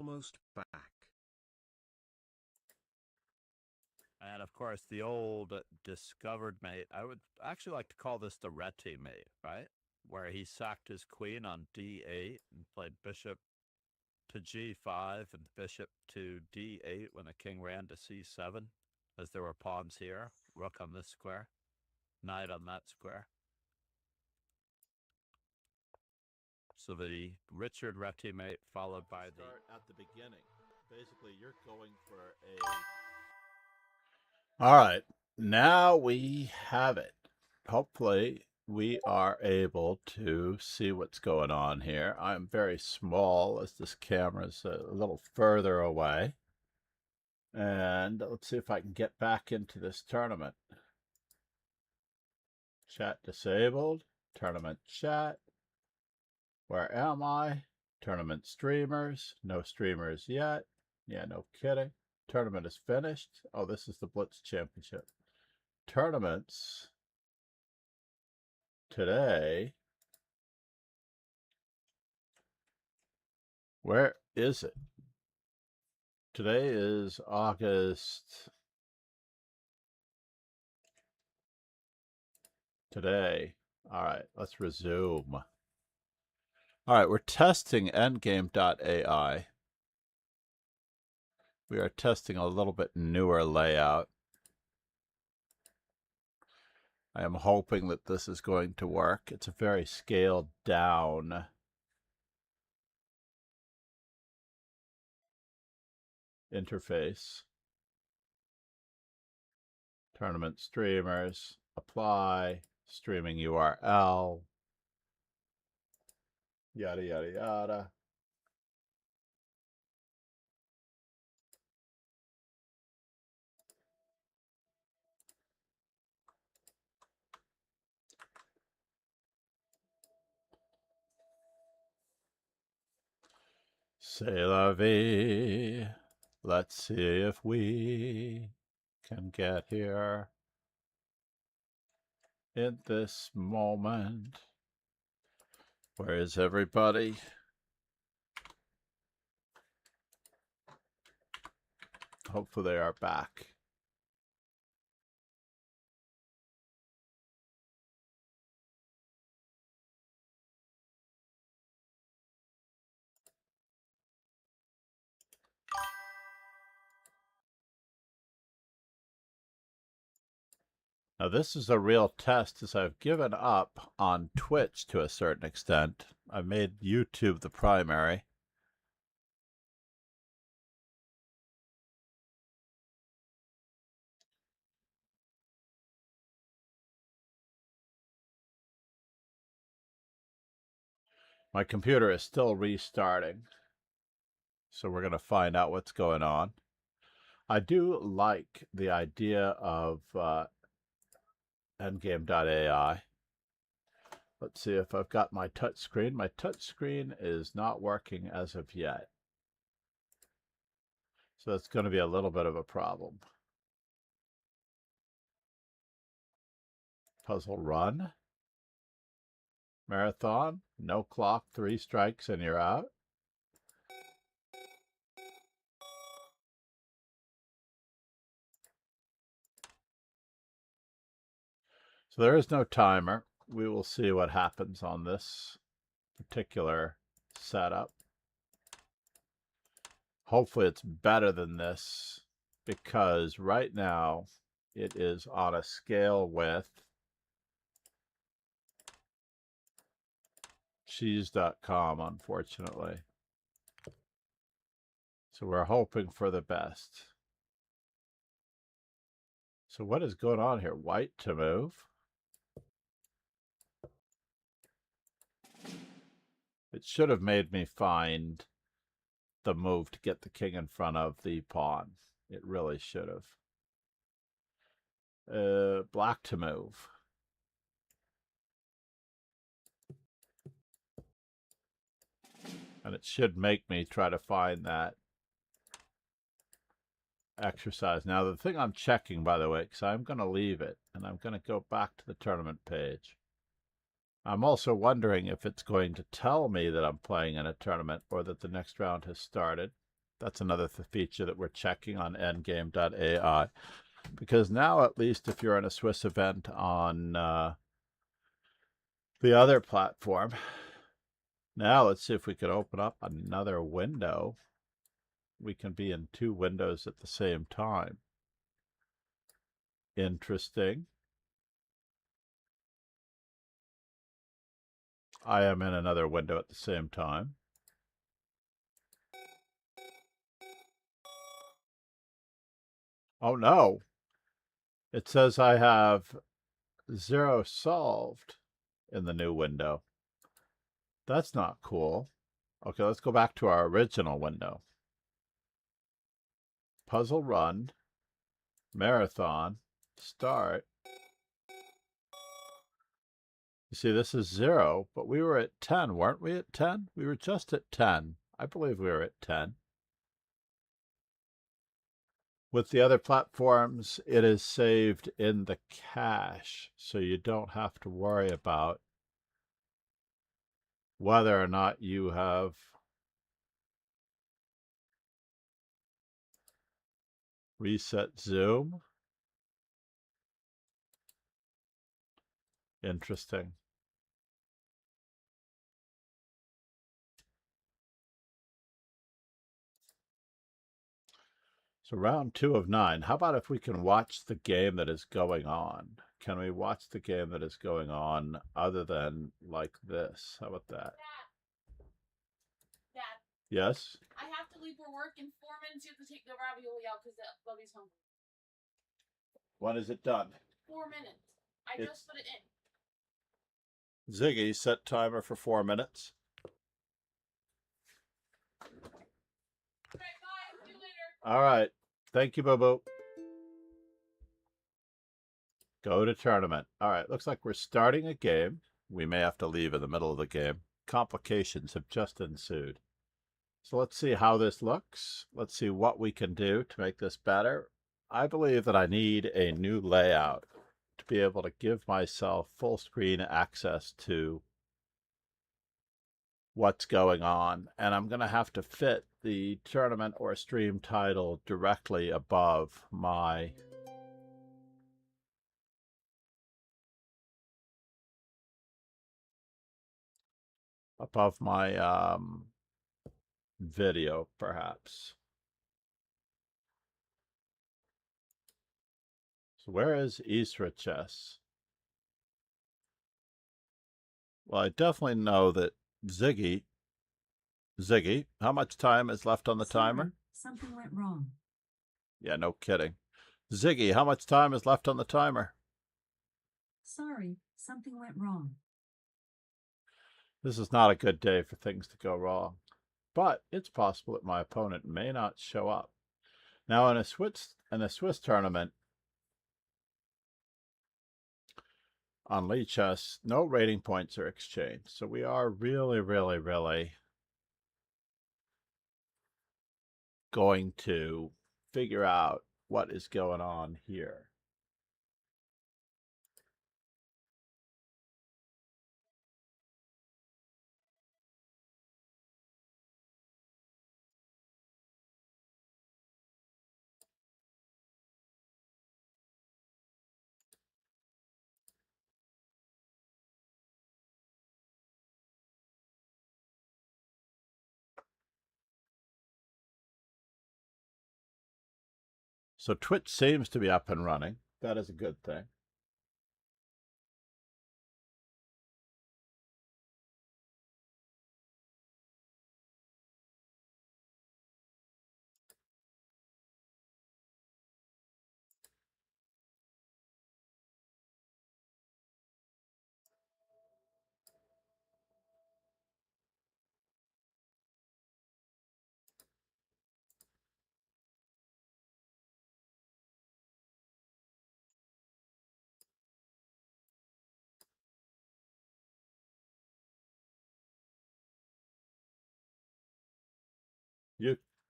almost back. And of course, the old discovered mate. I would actually like to call this the Réti mate, right? Where he sacked his queen on d8 and played bishop to g5 and bishop to d8 when the king ran to c7, as there were pawns here, rook on this square, knight on that square. So the Richard Réti mate followed by the... At the beginning. Basically, you're going for a... All right, now we have it. Hopefully, we are able to see what's going on here. I'm very small as this camera's a little further away. And let's see if I can get back into this tournament. Chat disabled. Tournament chat. Where am I? Tournament streamers. No streamers yet. Yeah, no kidding. Tournament is finished. Oh, this is the Blitz Championship. Tournaments today. Where is it? Today is August. Today. All right, let's resume. All right, we're testing Endgame.ai. We are testing a little bit newer layout. I am hoping that this is going to work. It's a very scaled down interface. Tournament streamers, apply, streaming URL, yada, yada, yada. C'est la vie. Let's see if we can get here in this moment. Where is everybody? Hopefully they are back. Now this is a real test, as I've given up on Twitch to a certain extent. I made YouTube the primary. My computer is still restarting, so we're going to find out what's going on. I do like the idea of Endgame.ai. Let's see if I've got my touchscreen. My touchscreen is not working as of yet, so that's going to be a little bit of a problem. Puzzle run. Marathon. No clock. 3 strikes and you're out. So there is no timer. We will see what happens on this particular setup. Hopefully it's better than this, because right now it is on a scale with cheese.com, unfortunately. So we're hoping for the best. So what is going on here? White to move. It should have made me find the move to get the king in front of the pawn. It really should have. Black to move. And it should make me try to find that exercise. Now, the thing I'm checking, by the way, because I'm going to leave it, and I'm going to go back to the tournament page. I'm also wondering if it's going to tell me that I'm playing in a tournament or that the next round has started. That's another feature that we're checking on Endgame.ai. Because now, at least if you're in a Swiss event on the other platform, now let's see if we can open up another window. We can be in 2 windows at the same time. Interesting. I am in another window at the same time. Oh no. It says I have 0 solved in the new window. That's not cool. Okay, let's go back to our original window. Puzzle run, marathon, start. You see, this is 0, but we were at 10, weren't we at 10? We were just at 10. I believe we were at 10. With the other platforms, it is saved in the cache, so you don't have to worry about whether or not you have reset zoom. Interesting. So round 2 of 9. How about if we can watch the game that is going on? Can we watch the game that is going on other than like this? How about that? Dad. Yes? I have to leave for work in 4 minutes. You have to take the ravioli out because Bubby's hungry. When is it done? 4 minutes. I just put it in. Ziggy, set timer for 4 minutes. Okay, bye. See you later. All right. Thank you, Boo-Boo. Go to tournament. All right. Looks like we're starting a game. We may have to leave in the middle of the game. Complications have just ensued. So let's see how this looks. Let's see what we can do to make this better. I believe that I need a new layout to be able to give myself full screen access to what's going on. And I'm going to have to fit the tournament or stream title directly above my video, perhaps. So where is Isra Chess? Well, I definitely know that Ziggy, how much time is left on the timer? Something went wrong. Yeah, no kidding. Ziggy, how much time is left on the timer? Sorry, something went wrong. This is not a good day for things to go wrong, but it's possible that my opponent may not show up. Now, in a Swiss tournament on Lichess, no rating points are exchanged, so we are really going to figure out what is going on here. So Twitch seems to be up and running. That is a good thing.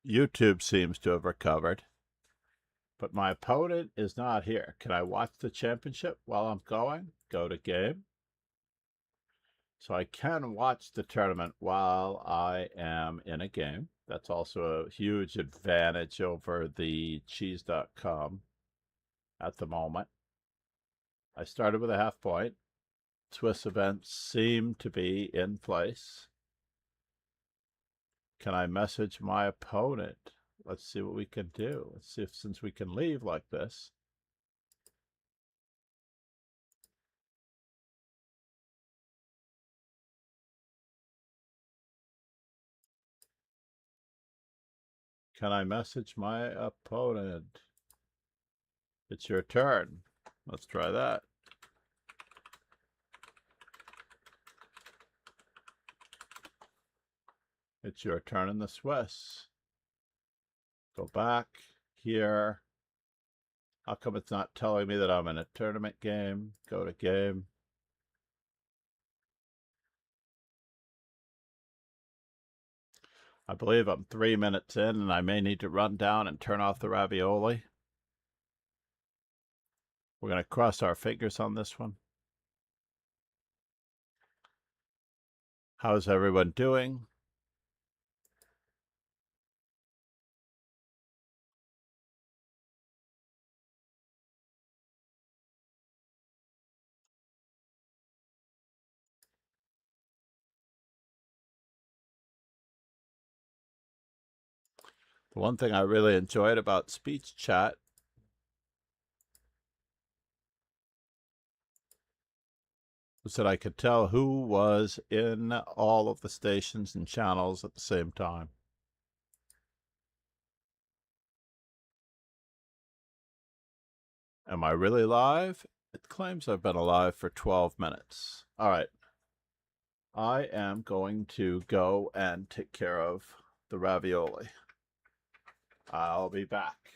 YouTube seems to have recovered, but my opponent is not here. Can I watch the championship while I'm going? Go to game. So I can watch the tournament while I am in a game. That's also a huge advantage over the cheese.com at the moment. I started with a half point. Swiss events seem to be in place. Can I message my opponent? Let's see what we can do. Let's see if, since we can leave like this. Can I message my opponent? It's your turn. Let's try that. It's your turn in the Swiss. Go back here. How come it's not telling me that I'm in a tournament game? Go to game. I believe I'm 3 minutes in and I may need to run down and turn off the ravioli. We're going to cross our fingers on this one. How's everyone doing? The one thing I really enjoyed about speech chat was that I could tell who was in all of the stations and channels at the same time. Am I really live? It claims I've been alive for 12 minutes. All right. I am going to go and take care of the ravioli. I'll be back.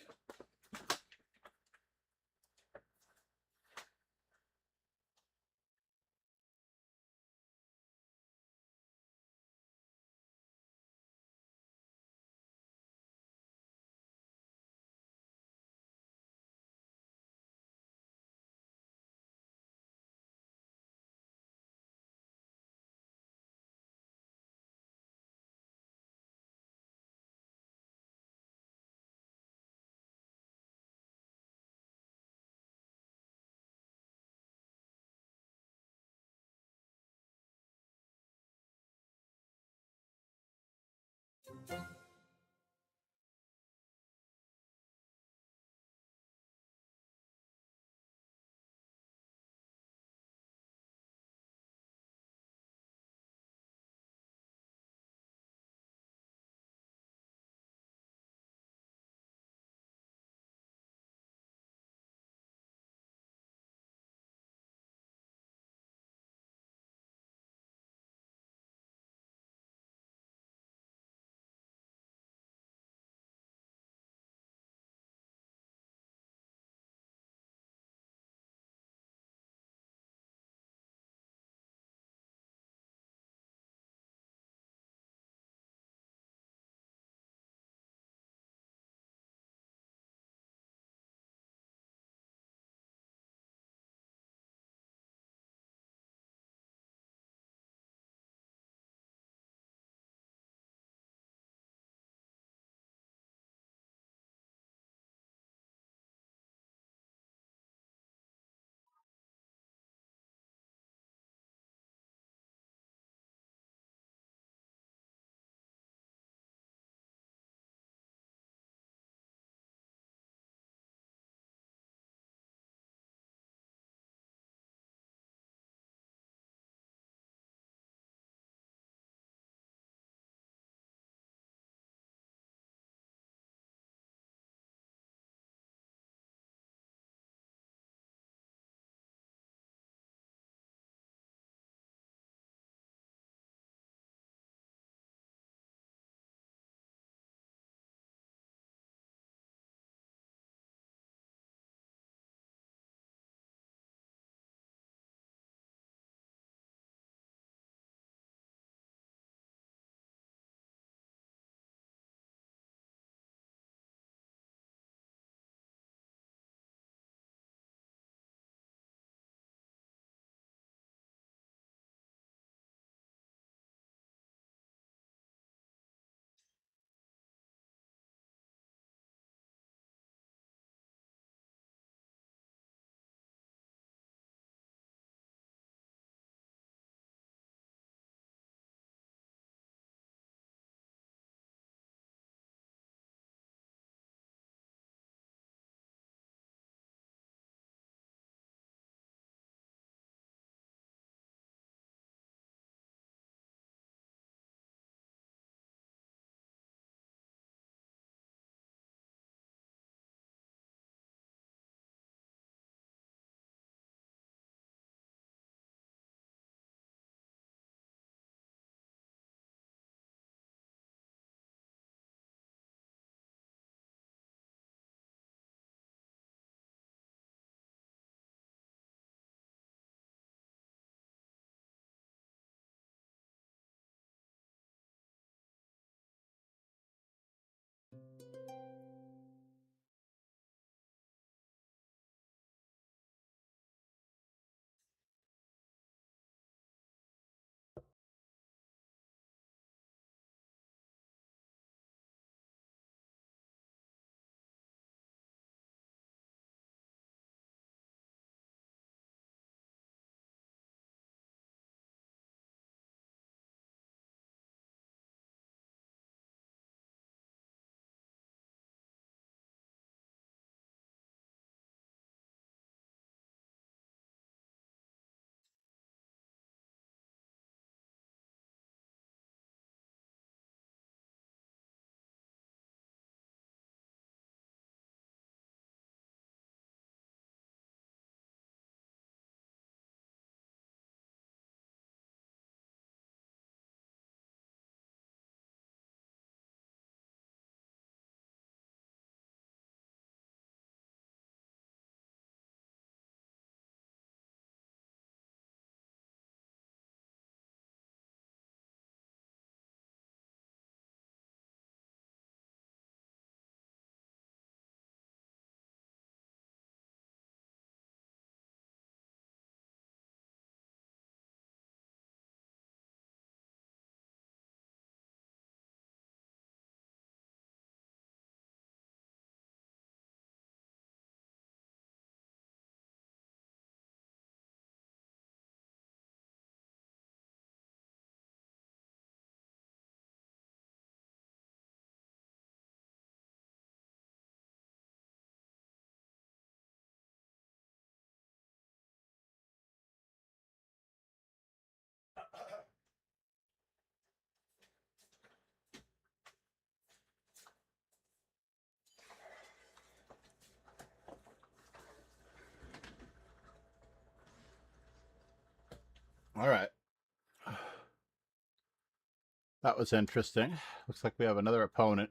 That was interesting. Looks like we have another opponent.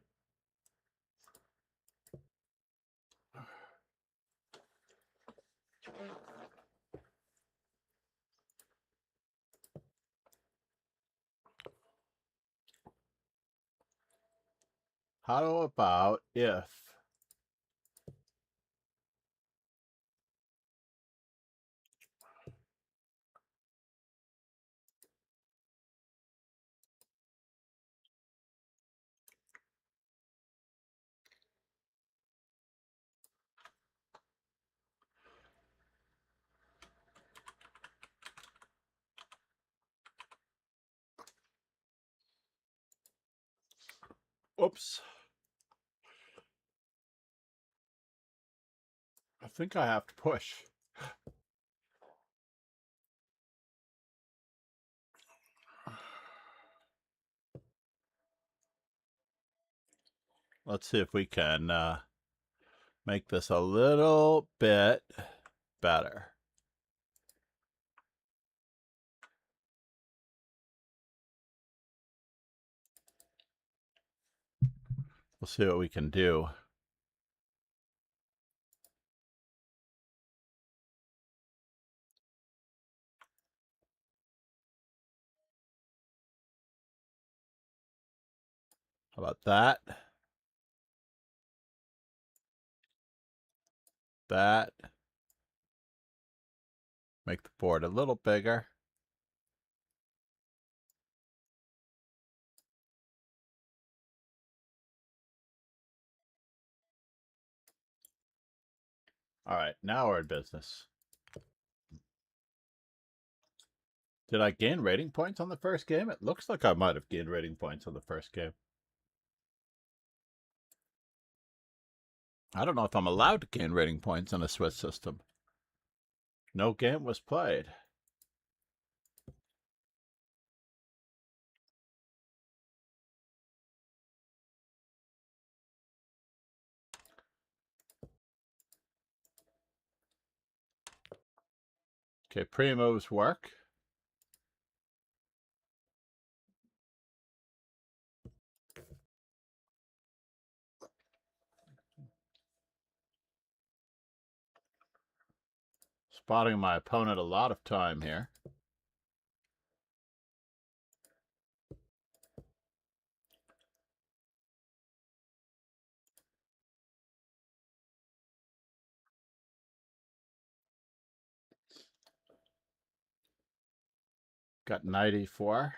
How about if oops. I think I have to push. Let's see if we can make this a little bit better. We'll see what we can do. How about that? That. Make the board a little bigger. All right, now we're in business. Did I gain rating points on the first game? It looks like I might have gained rating points on the first game. I don't know if I'm allowed to gain rating points on a Swiss system. No game was played. Okay, Premove's work. Spotting my opponent a lot of time here. Got knight e4.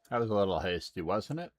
That was a little hasty, wasn't it?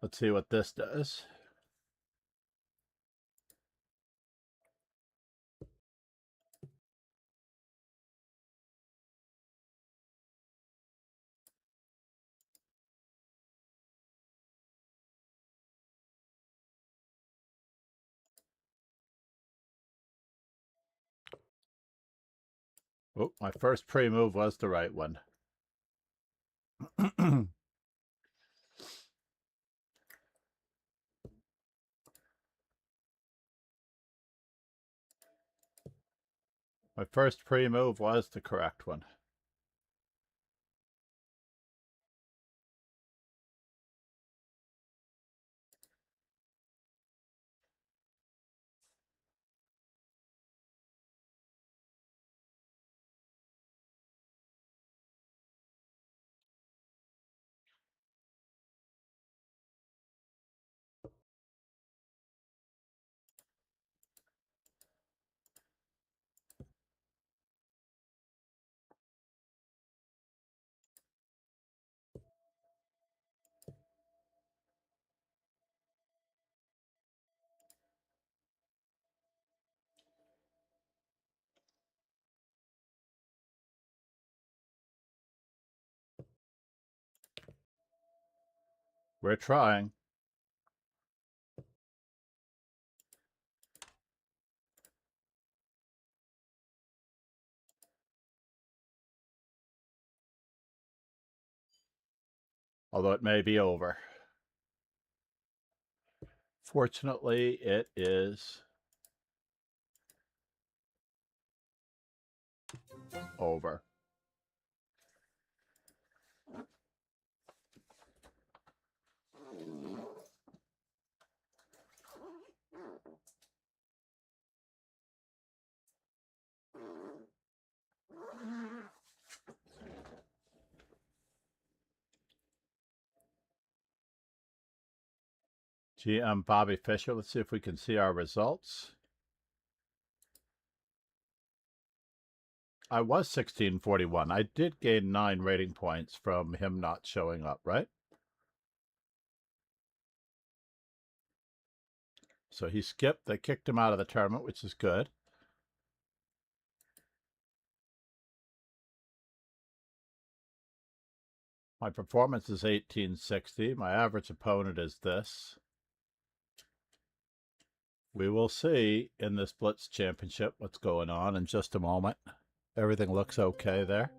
Let's see what this does. Oh, my first pre-move was the right one. My first pre-move was the correct one. We're trying. Although it may be over. Fortunately, it is over. Gee, I'm Bobby Fischer. Let's see if we can see our results. I was 1641. I did gain 9 rating points from him not showing up, right? So he skipped. They kicked him out of the tournament, which is good. My performance is 1860. My average opponent is this. We will see in this Blitz Championship what's going on in just a moment. Everything looks okay there.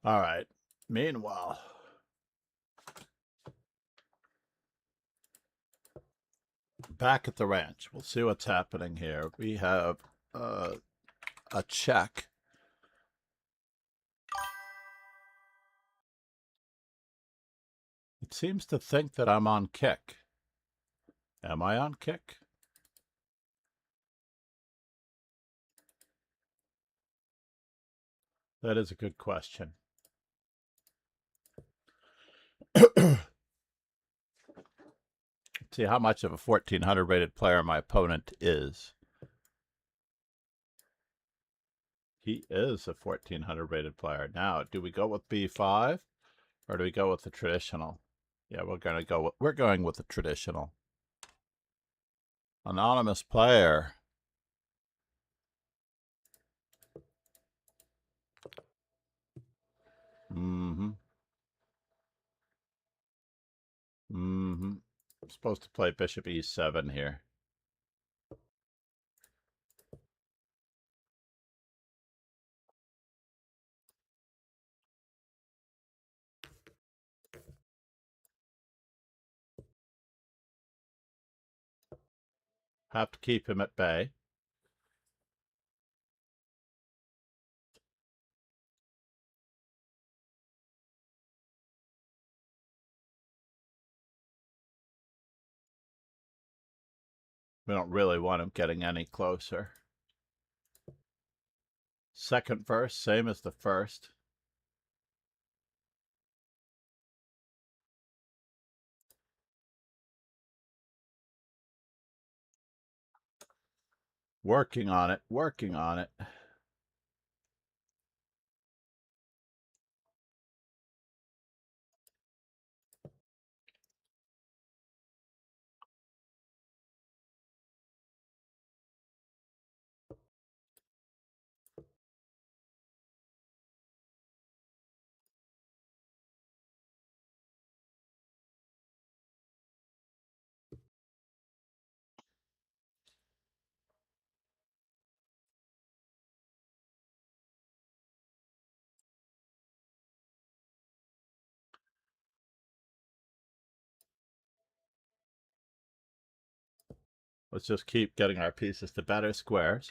All right. Meanwhile, back at the ranch, we'll see what's happening here. We have a check. It seems to think that I'm on kick. Am I on kick? That is a good question. See how much of a 1400 rated player my opponent is. He is a 1400 rated player. Now, do we go with B5 or do we go with the traditional? Yeah, we're going with the traditional. Anonymous player. I'm supposed to play bishop e7 here. Have to keep him at bay. We don't really want him getting any closer. Second verse, same as the first. Working on it, working on it. Let's just keep getting our pieces to better squares.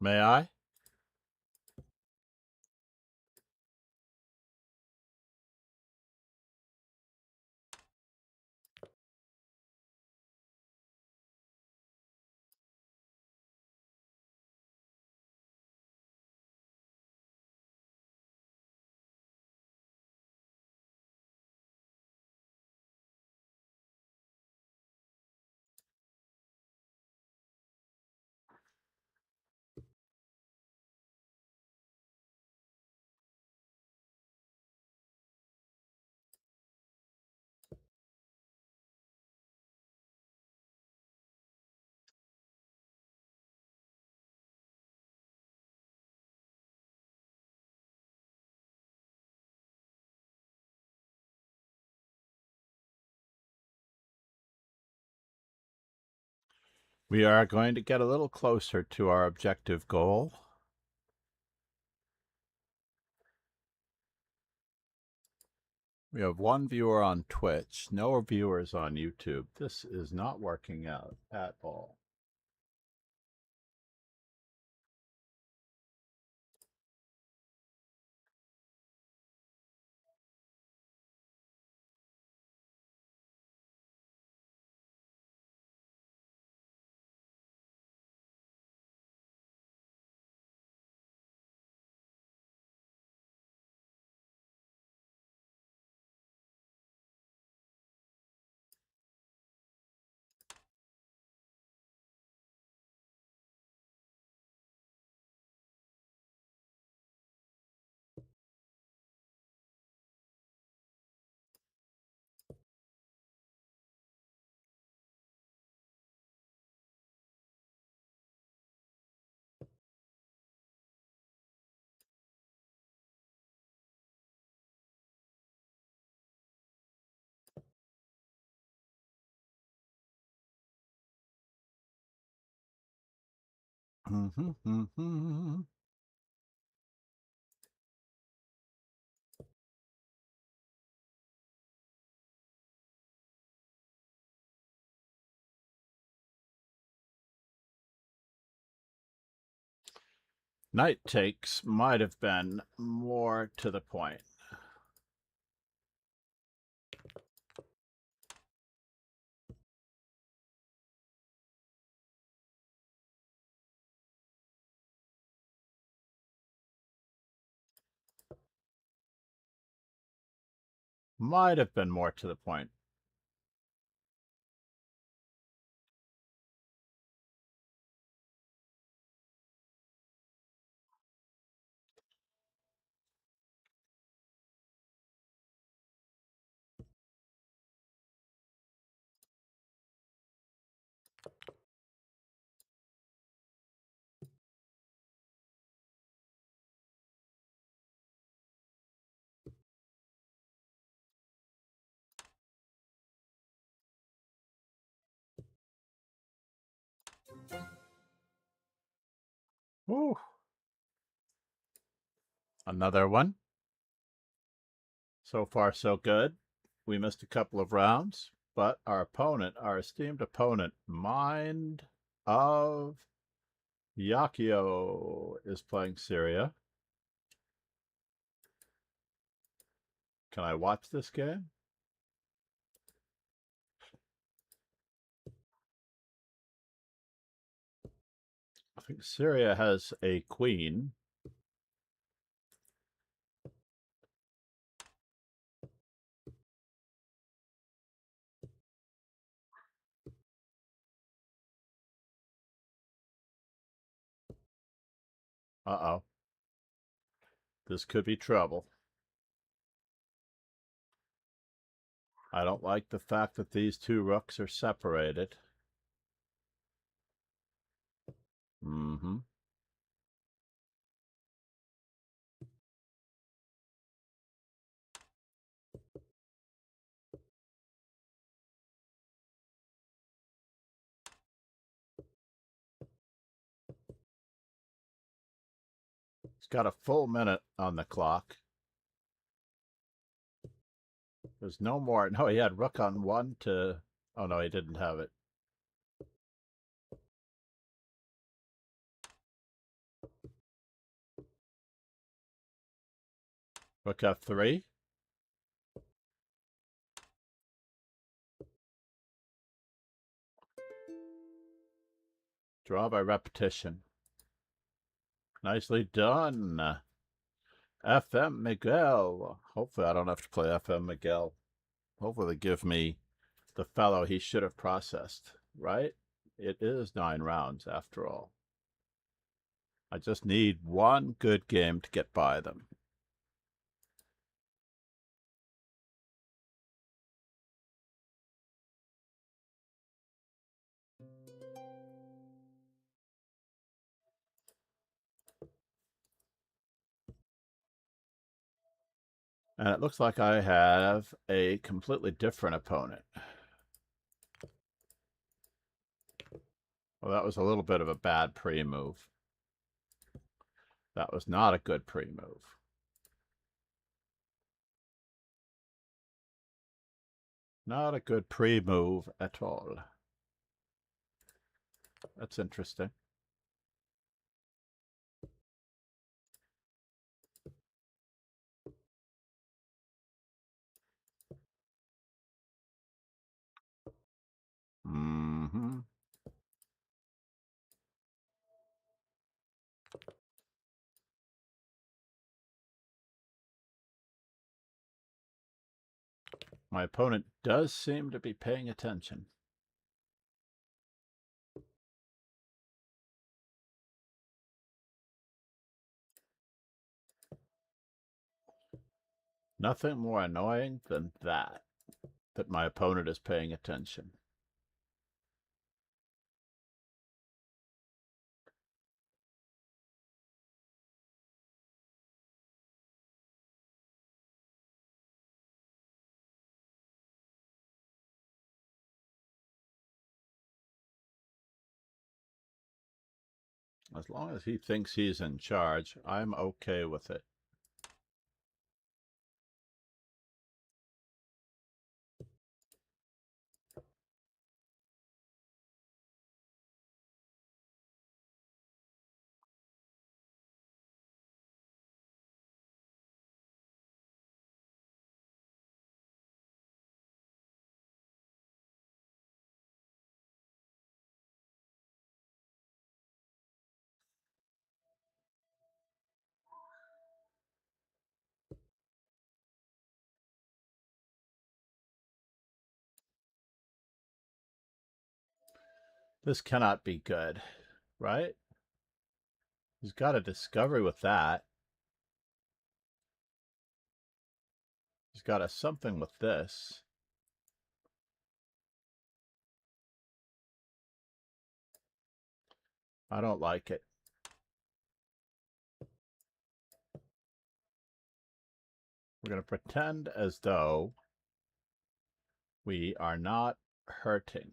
May I? We are going to get a little closer to our objective goal. We have one viewer on Twitch, no viewers on YouTube. This is not working out at all. Knight takes might have been more to the point. Might have been more to the point. Ooh. Another one. So far, so good. We missed a couple of rounds. But our opponent, our esteemed opponent, Mind of Yako, is playing Syria. Can I watch this game? I think Syria has a queen. Uh-oh. This could be trouble. I don't like the fact that these two rooks are separated. Mm-hmm. He's got a full minute on the clock. There's no more. No, he had rook on 1 to... Oh, no, he didn't have it. Rook f3. Draw by repetition. Nicely done. FM Miguel. Hopefully I don't have to play FM Miguel. Hopefully they give me the fellow he should have processed, right? It is 9 rounds after all. I just need one good game to get by them. And it looks like I have a completely different opponent. Well, that was a little bit of a bad pre-move. That was not a good pre-move. Not a good pre-move at all. That's interesting. Mm-hmm. My opponent does seem to be paying attention. Nothing more annoying than that my opponent is paying attention. As long as he thinks he's in charge, I'm okay with it. This cannot be good, right? He's got a discovery with that. He's got a something with this. I don't like it. We're going to pretend as though we are not hurting.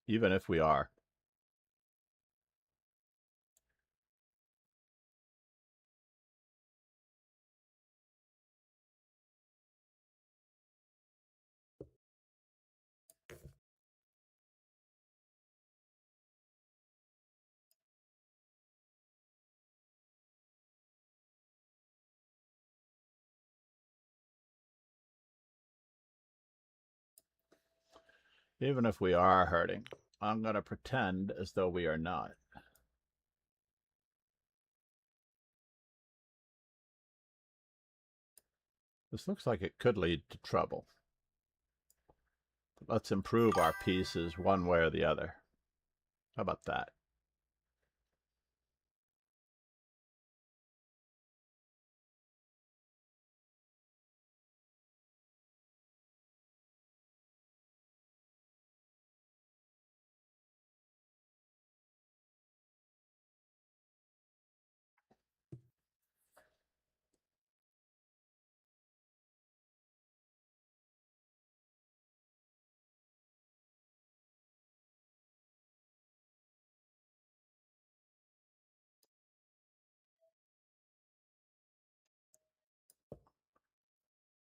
Even if we are. Even if we are hurting, I'm going to pretend as though we are not. This looks like it could lead to trouble. Let's improve our pieces one way or the other. How about that?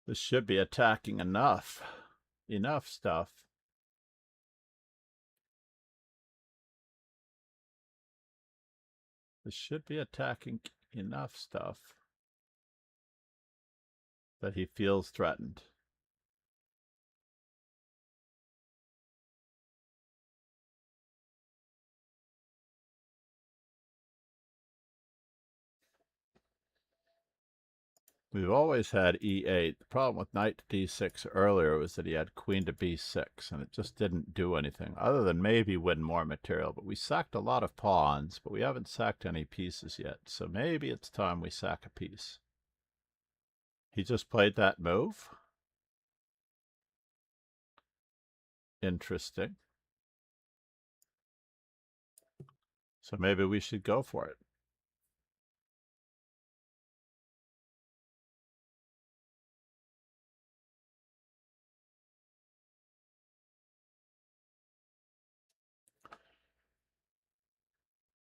This should be attacking enough. Enough stuff. This should be attacking enough stuff that he feels threatened. We've always had e8. The problem with knight to d6 earlier was that he had queen to b6, and it just didn't do anything, other than maybe win more material. But we sacked a lot of pawns, but we haven't sacked any pieces yet, so maybe it's time we sack a piece. He just played that move. Interesting. So maybe we should go for it.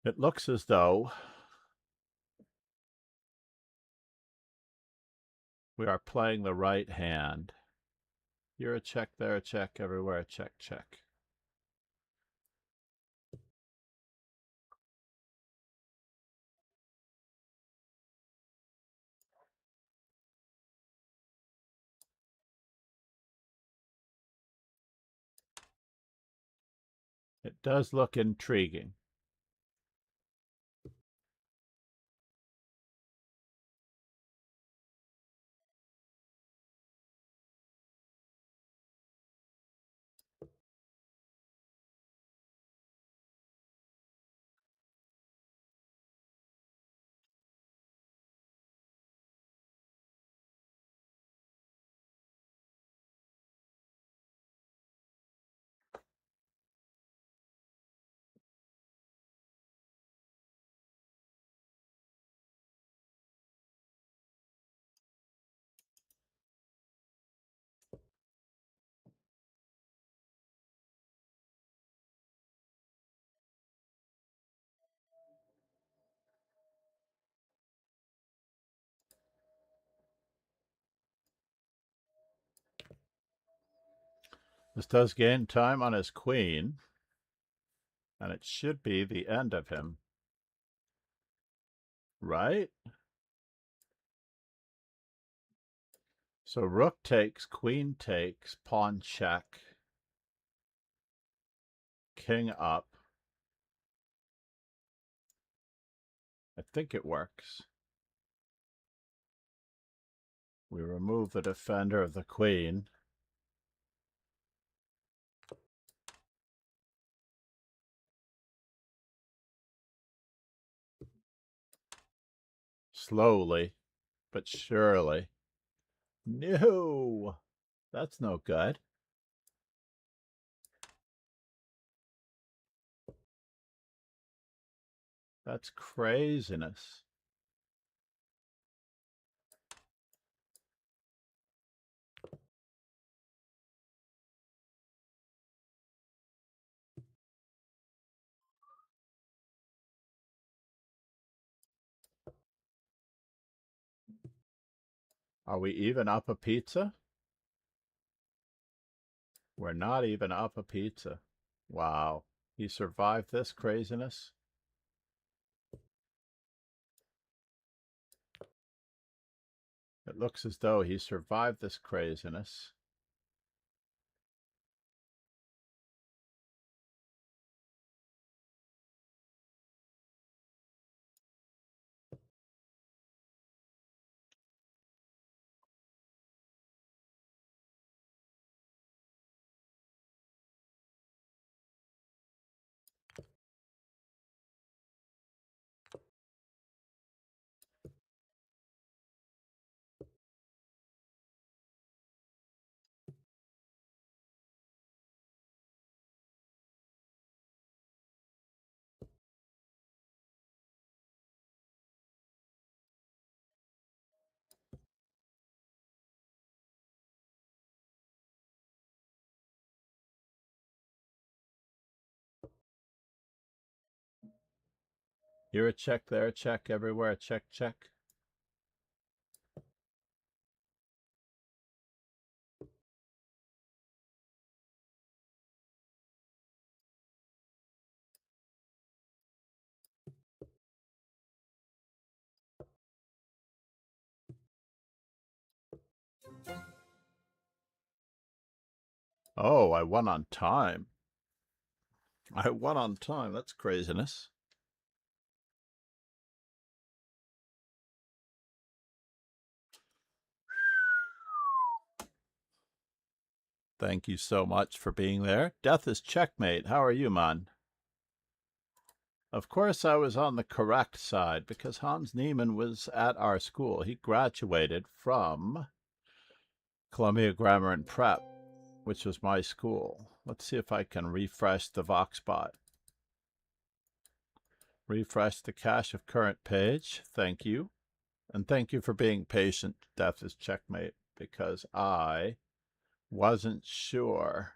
It looks as though we are playing the right hand. Here a check, there a check, everywhere a check, check. It does look intriguing. This does gain time on his queen, and it should be the end of him. Right? So rook takes, queen takes, pawn check, king up. I think it works. We remove the defender of the queen. Slowly, but surely. No, that's no good. That's craziness. Are we even up a pizza? We're not even up a pizza. Wow. He survived this craziness? It looks as though he survived this craziness. Here a check, there a check, everywhere a check, check. Oh, I won on time. I won on time. That's craziness. Thank you so much for being there. Death is checkmate. How are you, man? Of course, I was on the correct side because Hans Niemann was at our school. He graduated from Columbia Grammar and Prep, which was my school. Let's see if I can refresh the Voxbot. Refresh the cache of current page. Thank you. And thank you for being patient. Death is checkmate because I wasn't sure.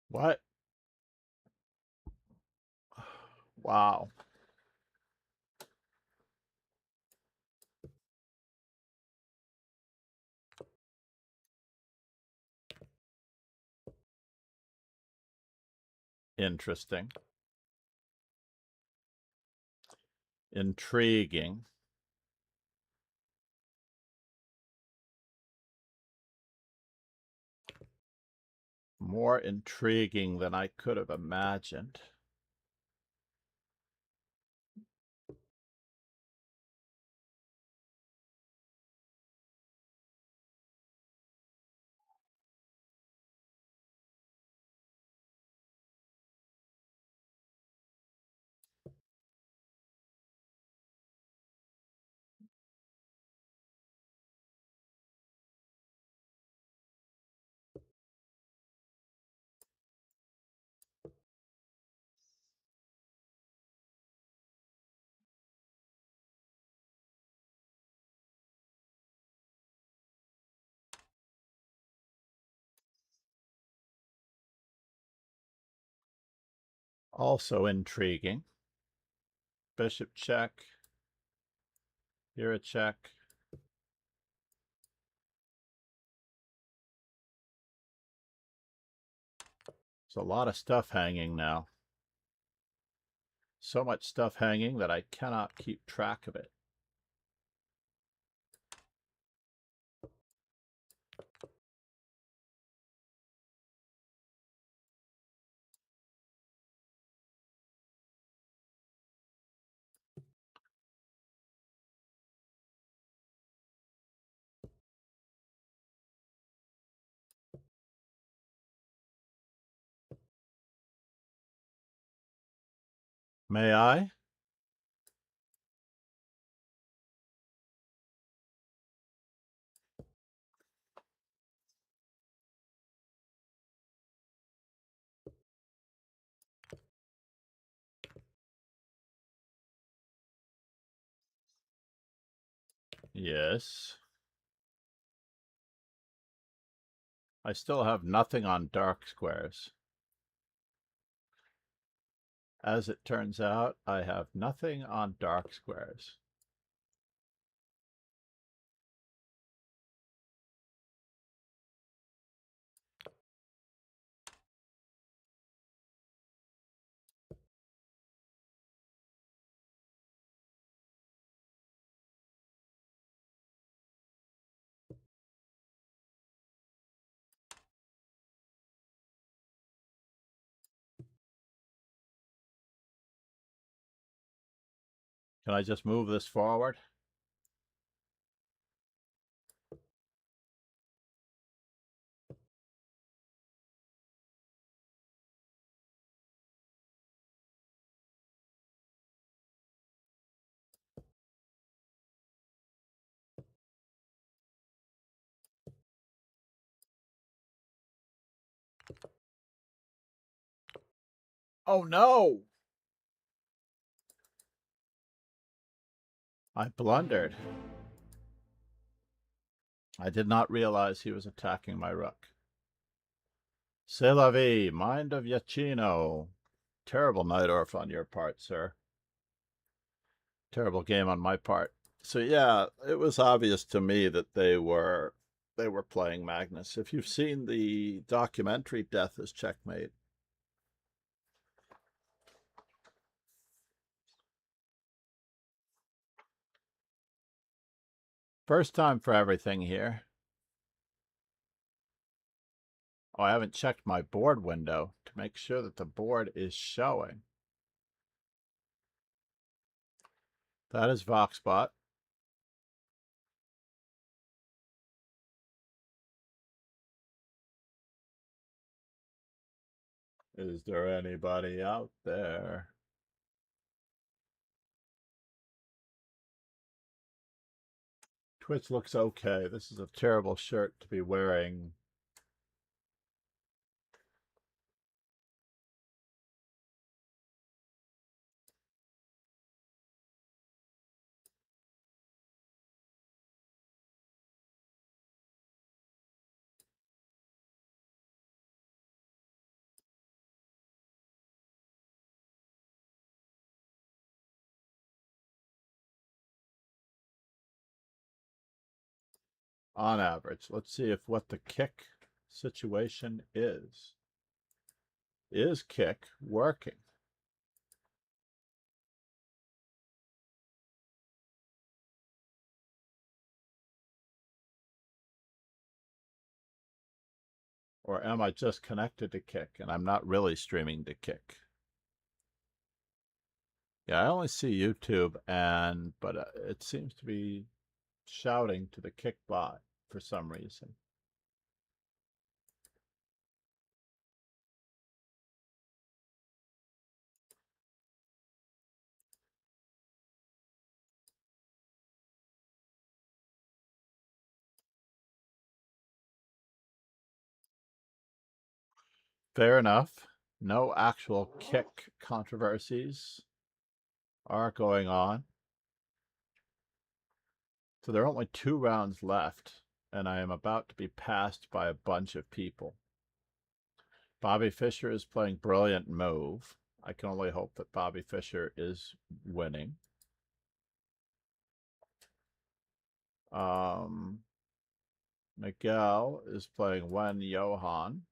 What? Wow. Interesting. Intriguing. More intriguing than I could have imagined. Also intriguing. Bishop check. Here a check. There's a lot of stuff hanging now. So much stuff hanging that I cannot keep track of it. May I? Yes. I still have nothing on dark squares. As it turns out, I have nothing on dark squares. Can I just move this forward? Oh no! I blundered. I did not realize he was attacking my rook. C'est la vie, mind of Yachino. Terrible night orf on your part, sir. Terrible game on my part. So yeah, it was obvious to me that they were playing Magnus. If you've seen the documentary Death is Checkmate, first time for everything here. Oh, I haven't checked my board window to make sure that the board is showing. That is Voxbot. Is there anybody out there? Twitch looks okay. This is a terrible shirt to be wearing. On average. Let's see if what the kick situation is. Is kick working? Or am I just connected to kick and I'm not really streaming to kick? Yeah, I only see YouTube but it seems to be shouting to the kick bot for some reason. Fair enough. No actual kick controversies are going on. So there are only 2 rounds left, and I am about to be passed by a bunch of people. Bobby Fischer is playing brilliant move. I can only hope that Bobby Fischer is winning. Miguel is playing Wen Johan.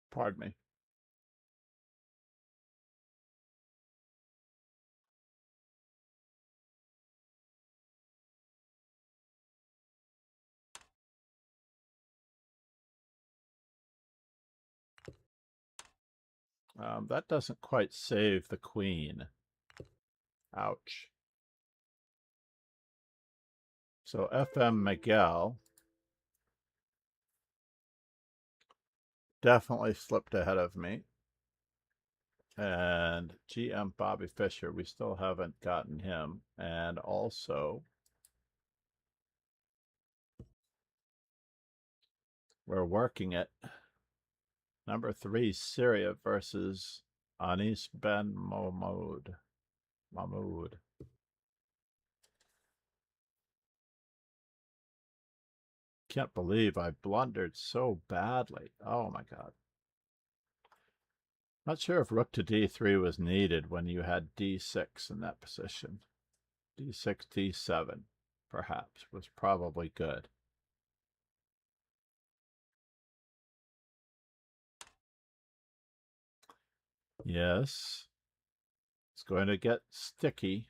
Pardon me. That doesn't quite save the queen. Ouch. So FM Miguel definitely slipped ahead of me. And GM Bobby Fischer, we still haven't gotten him. And also, we're working it. Number 3, Syria versus Anis Ben Mahmoud. Can't believe I blundered so badly. Oh my god. Not sure if rook to d3 was needed when you had d6 in that position. d6, d7, perhaps, was probably good. Yes. It's going to get sticky.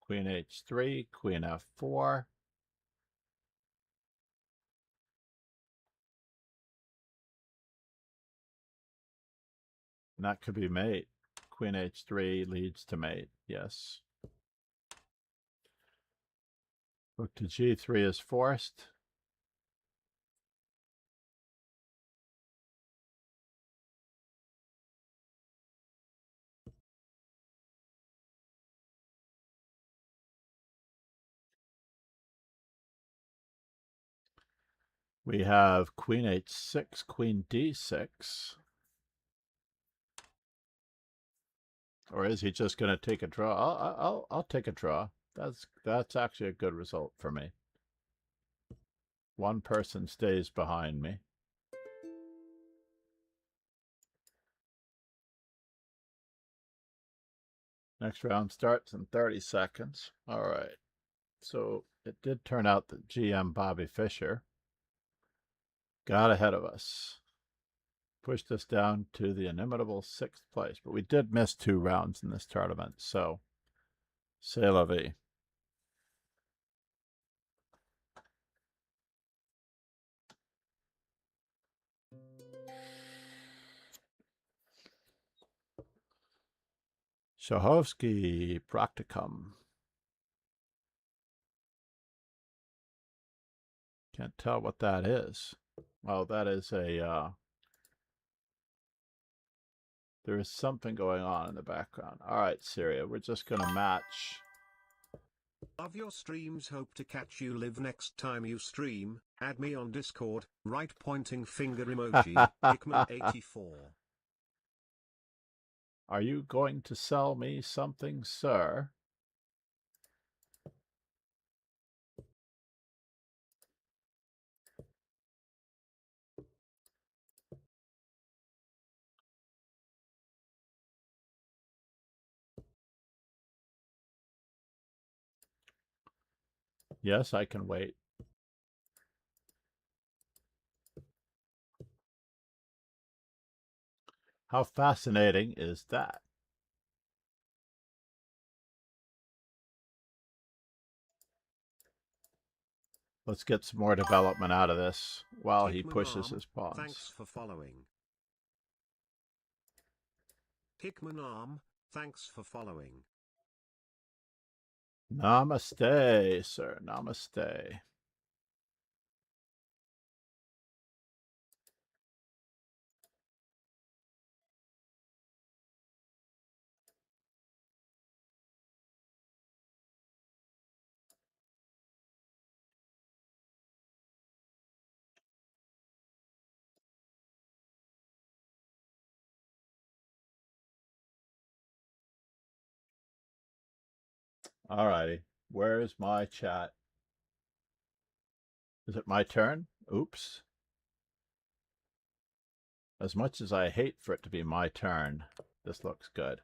Queen h3, queen f4. And that could be mate. Queen h3 leads to mate, yes. Rook to g3 is forced. We have queen h6, queen d6. Or is he just going to take a draw? I'll take a draw. That's actually a good result for me. One person stays behind me. Next round starts in 30 seconds. All right. So it did turn out that GM Bobby Fischer got ahead of us. Pushed us down to the inimitable 6th place. But we did miss 2 rounds in this tournament. So, c'est la vie. Shahovsky Practicum. Can't tell what that is. Oh, that is a, there is something going on in the background. All right, Syria, we're just going to match. Love your streams, hope to catch you live next time you stream. Add me on Discord, right pointing finger emoji, Hickman84. Are you going to sell me something, sir? Yes, I can wait. How fascinating is that? Let's get some more development out of this while he pushes his pawns. Thanks for following. Hickman Arm, thanks for following. Namaste, sir. Namaste. All righty. Where's my chat? Is it my turn? Oops. As much as I hate for it to be my turn, this looks good.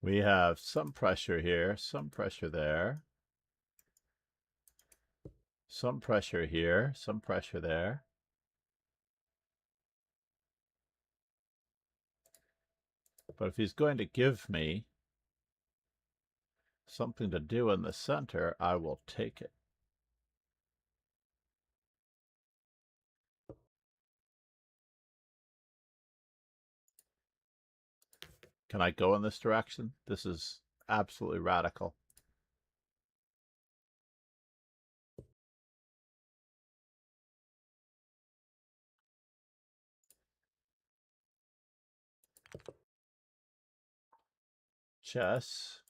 We have some pressure here, some pressure there. Some pressure here, some pressure there. But if he's going to give me something to do in the center, I will take it. Can I go in this direction? This is absolutely radical. Chess.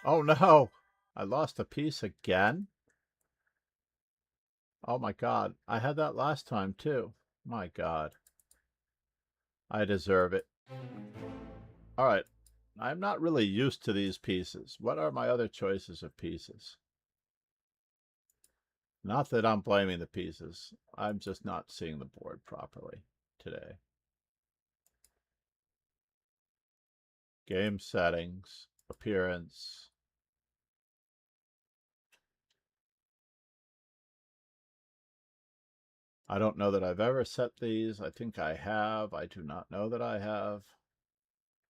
Oh no! I lost a piece again? Oh my god. I had that last time too. My god. I deserve it. Alright. I'm not really used to these pieces. What are my other choices of pieces? Not that I'm blaming the pieces. I'm just not seeing the board properly today. Game settings, appearance. I don't know that I've ever set these. I think I have. I do not know that I have.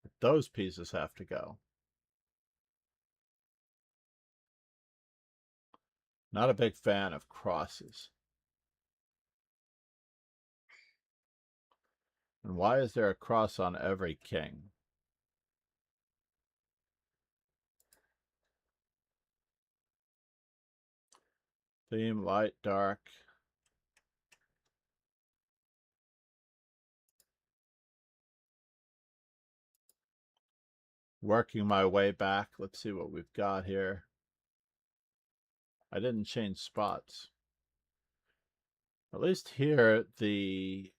But those pieces have to go. Not a big fan of crosses. And why is there a cross on every king? Theme, light, dark. Working my way back. Let's see what we've got here. I didn't change spots. At least here, I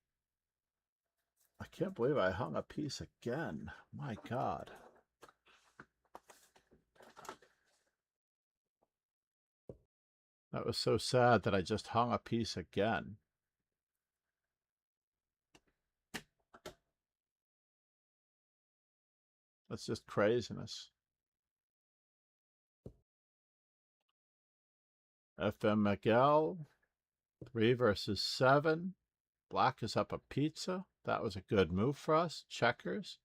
can't believe I hung a piece again. My God. That was so sad that I just hung a piece again. That's just craziness. FM Miguel, 3 versus 7. Black is up a pizza. That was a good move for us. Checkers.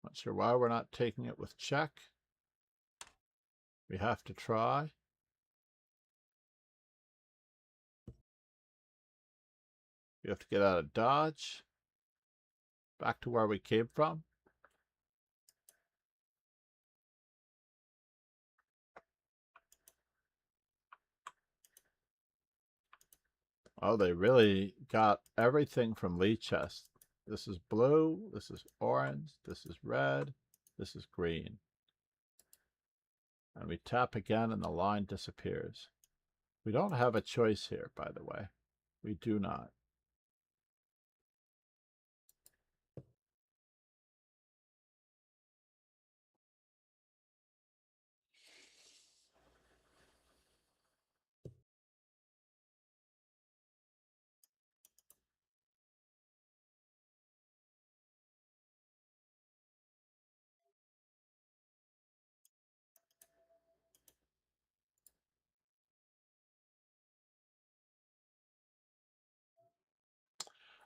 Not sure why we're not taking it with check. We have to try. We have to get out of dodge. Back to where we came from. Oh, they really got everything from Lichess. This is blue, this is orange, this is red, this is green. And we tap again and the line disappears. We don't have a choice here, by the way. We do not.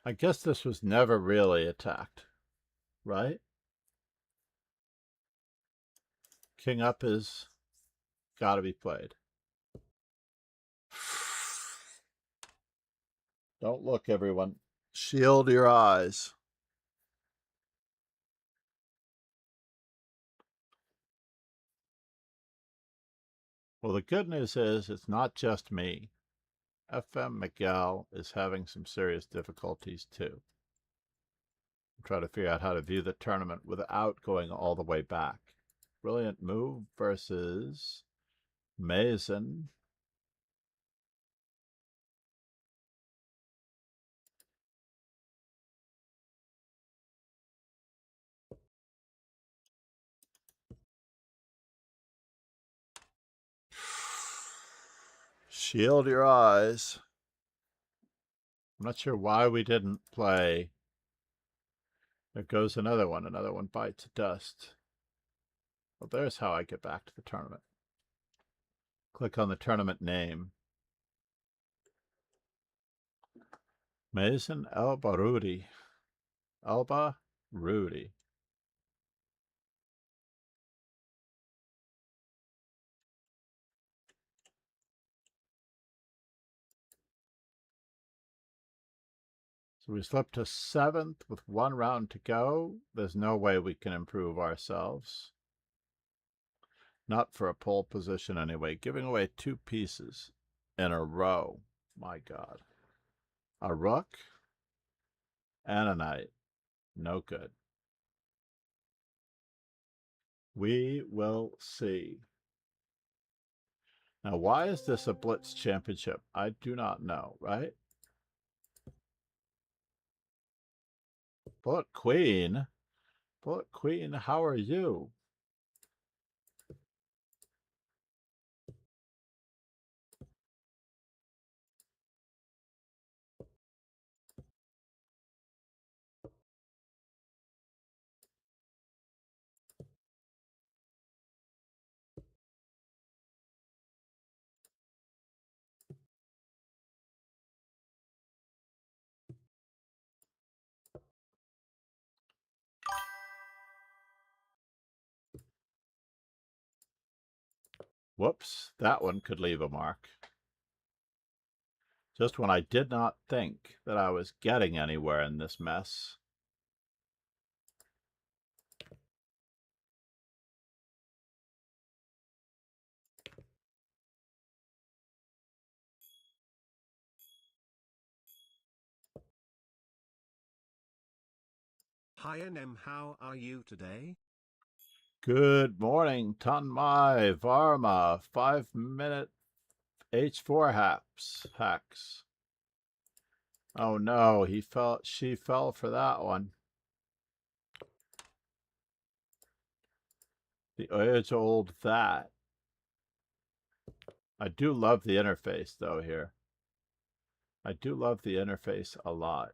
I guess this was never really attacked, right? King up is got to be played. Don't look, everyone. Shield your eyes. Well, the good news is it's not just me. FM Miguel is having some serious difficulties too. I'm trying to figure out how to view the tournament without going all the way back. Brilliant move versus Mason. Shield your eyes. I'm not sure why we didn't play. There goes another one. Another one bites dust. Well, there's how I get back to the tournament. Click on the tournament name. Mason Alba Rudy. Alba Rudy. So we slipped to 7th with 1 round to go. There's no way we can improve ourselves. Not for a pole position anyway. Giving away 2 pieces in a row. My God. A rook and a knight. No good. We will see. Now, why is this a Blitz championship? I do not know, right? Bullet Queen? Bullet Queen, how are you? Whoops, that one could leave a mark. Just when I did not think that I was getting anywhere in this mess. Hi NM, how are you today? Good morning, Tanmai, Varma, 5-minute H4 hacks. Oh no, she fell for that one. The age-old that. I do love the interface though here. I do love the interface a lot.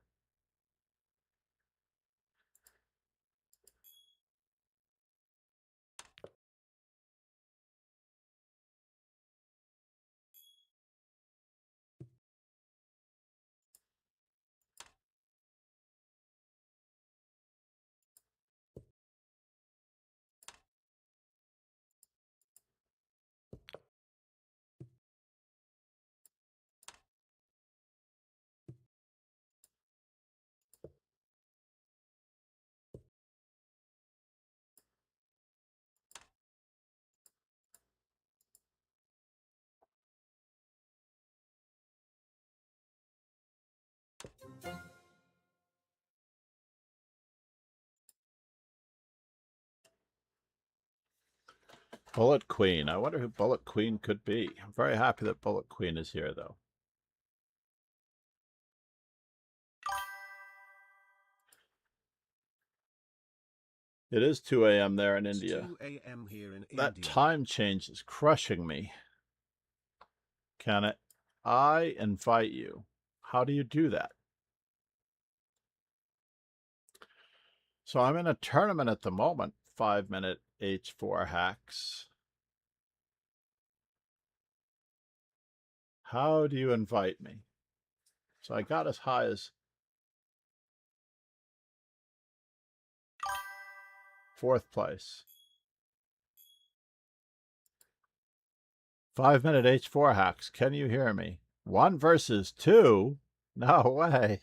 Bullet Queen. I wonder who Bullet Queen could be. I'm very happy that Bullet Queen is here, though. It is 2 a.m. there in India. 2 a.m. here in That India. time change is crushing me. Can I invite you? How do you do that? So I'm in a tournament at the moment, 5-minute H4 hacks. How do you invite me? So I got as high as 4th place. 5-minute H4 hacks. Can you hear me? 1 versus 2? No way.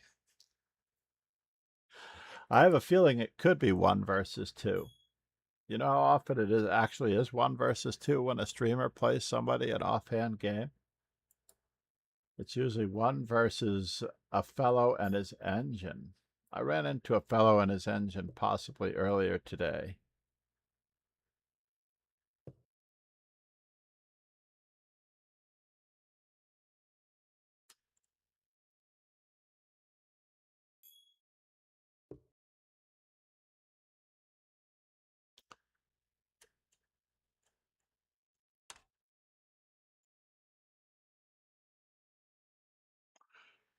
I have a feeling it could be 1 versus 2. You know how often it actually is 1 versus 2 when a streamer plays somebody an offhand game? It's usually 1 versus a fellow and his engine. I ran into a fellow and his engine possibly earlier today.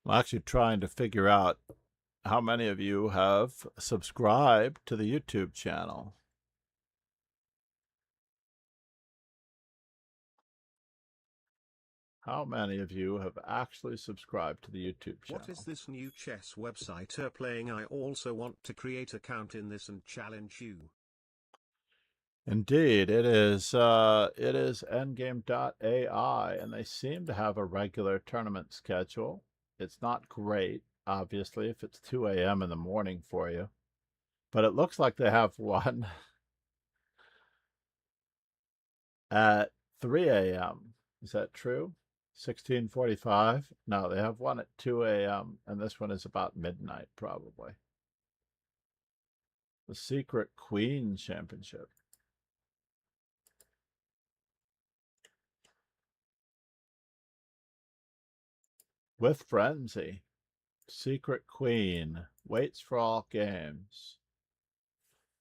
I'm actually trying to figure out how many of you have subscribed to the YouTube channel. How many of you have actually subscribed to the YouTube channel? What is this new chess website playing? I also want to create account in this and challenge you. Indeed, it is Endgame.ai, and they seem to have a regular tournament schedule. It's not great, obviously, if it's 2 a.m. in the morning for you. But it looks like they have one at 3 a.m. Is that true? 16:45? No, they have one at 2 a.m., and this one is about midnight, probably. The Secret Queen Championship. With Frenzy. Secret Queen. Waits for all games.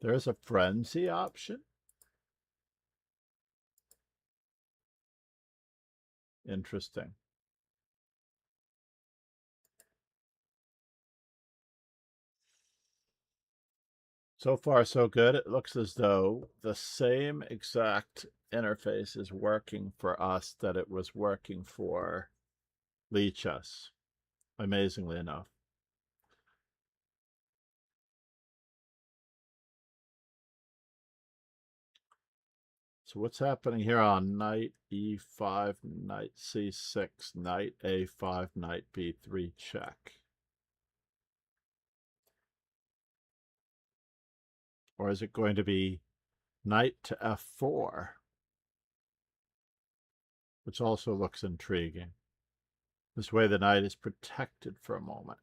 There's a Frenzy option? Interesting. So far, so good. It looks as though the same exact interface is working for us that it was working for Lichess, amazingly enough. So what's happening here on knight e5, knight c6, knight a5, knight b3 check? Or is it going to be knight to f4? Which also looks intriguing. This way the knight is protected for a moment.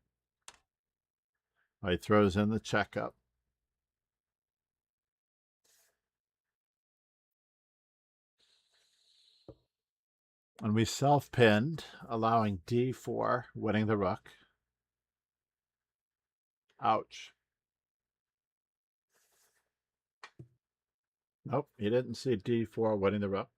He throws in the checkup. And we self-pinned, allowing d4, winning the rook. Ouch. Nope, he didn't see d4 winning the rook.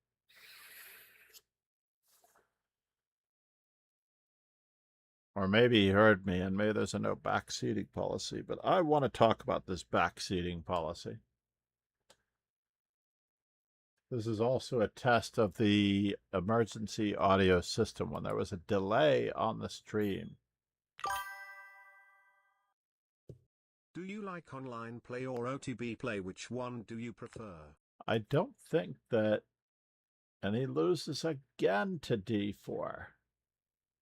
Or maybe he heard me, and maybe there's a no backseating policy, but I want to talk about this backseating policy. This is also a test of the emergency audio system when there was a delay on the stream. Do you like online play or OTB play? Which one do you prefer? I don't think that... And he loses again to d4.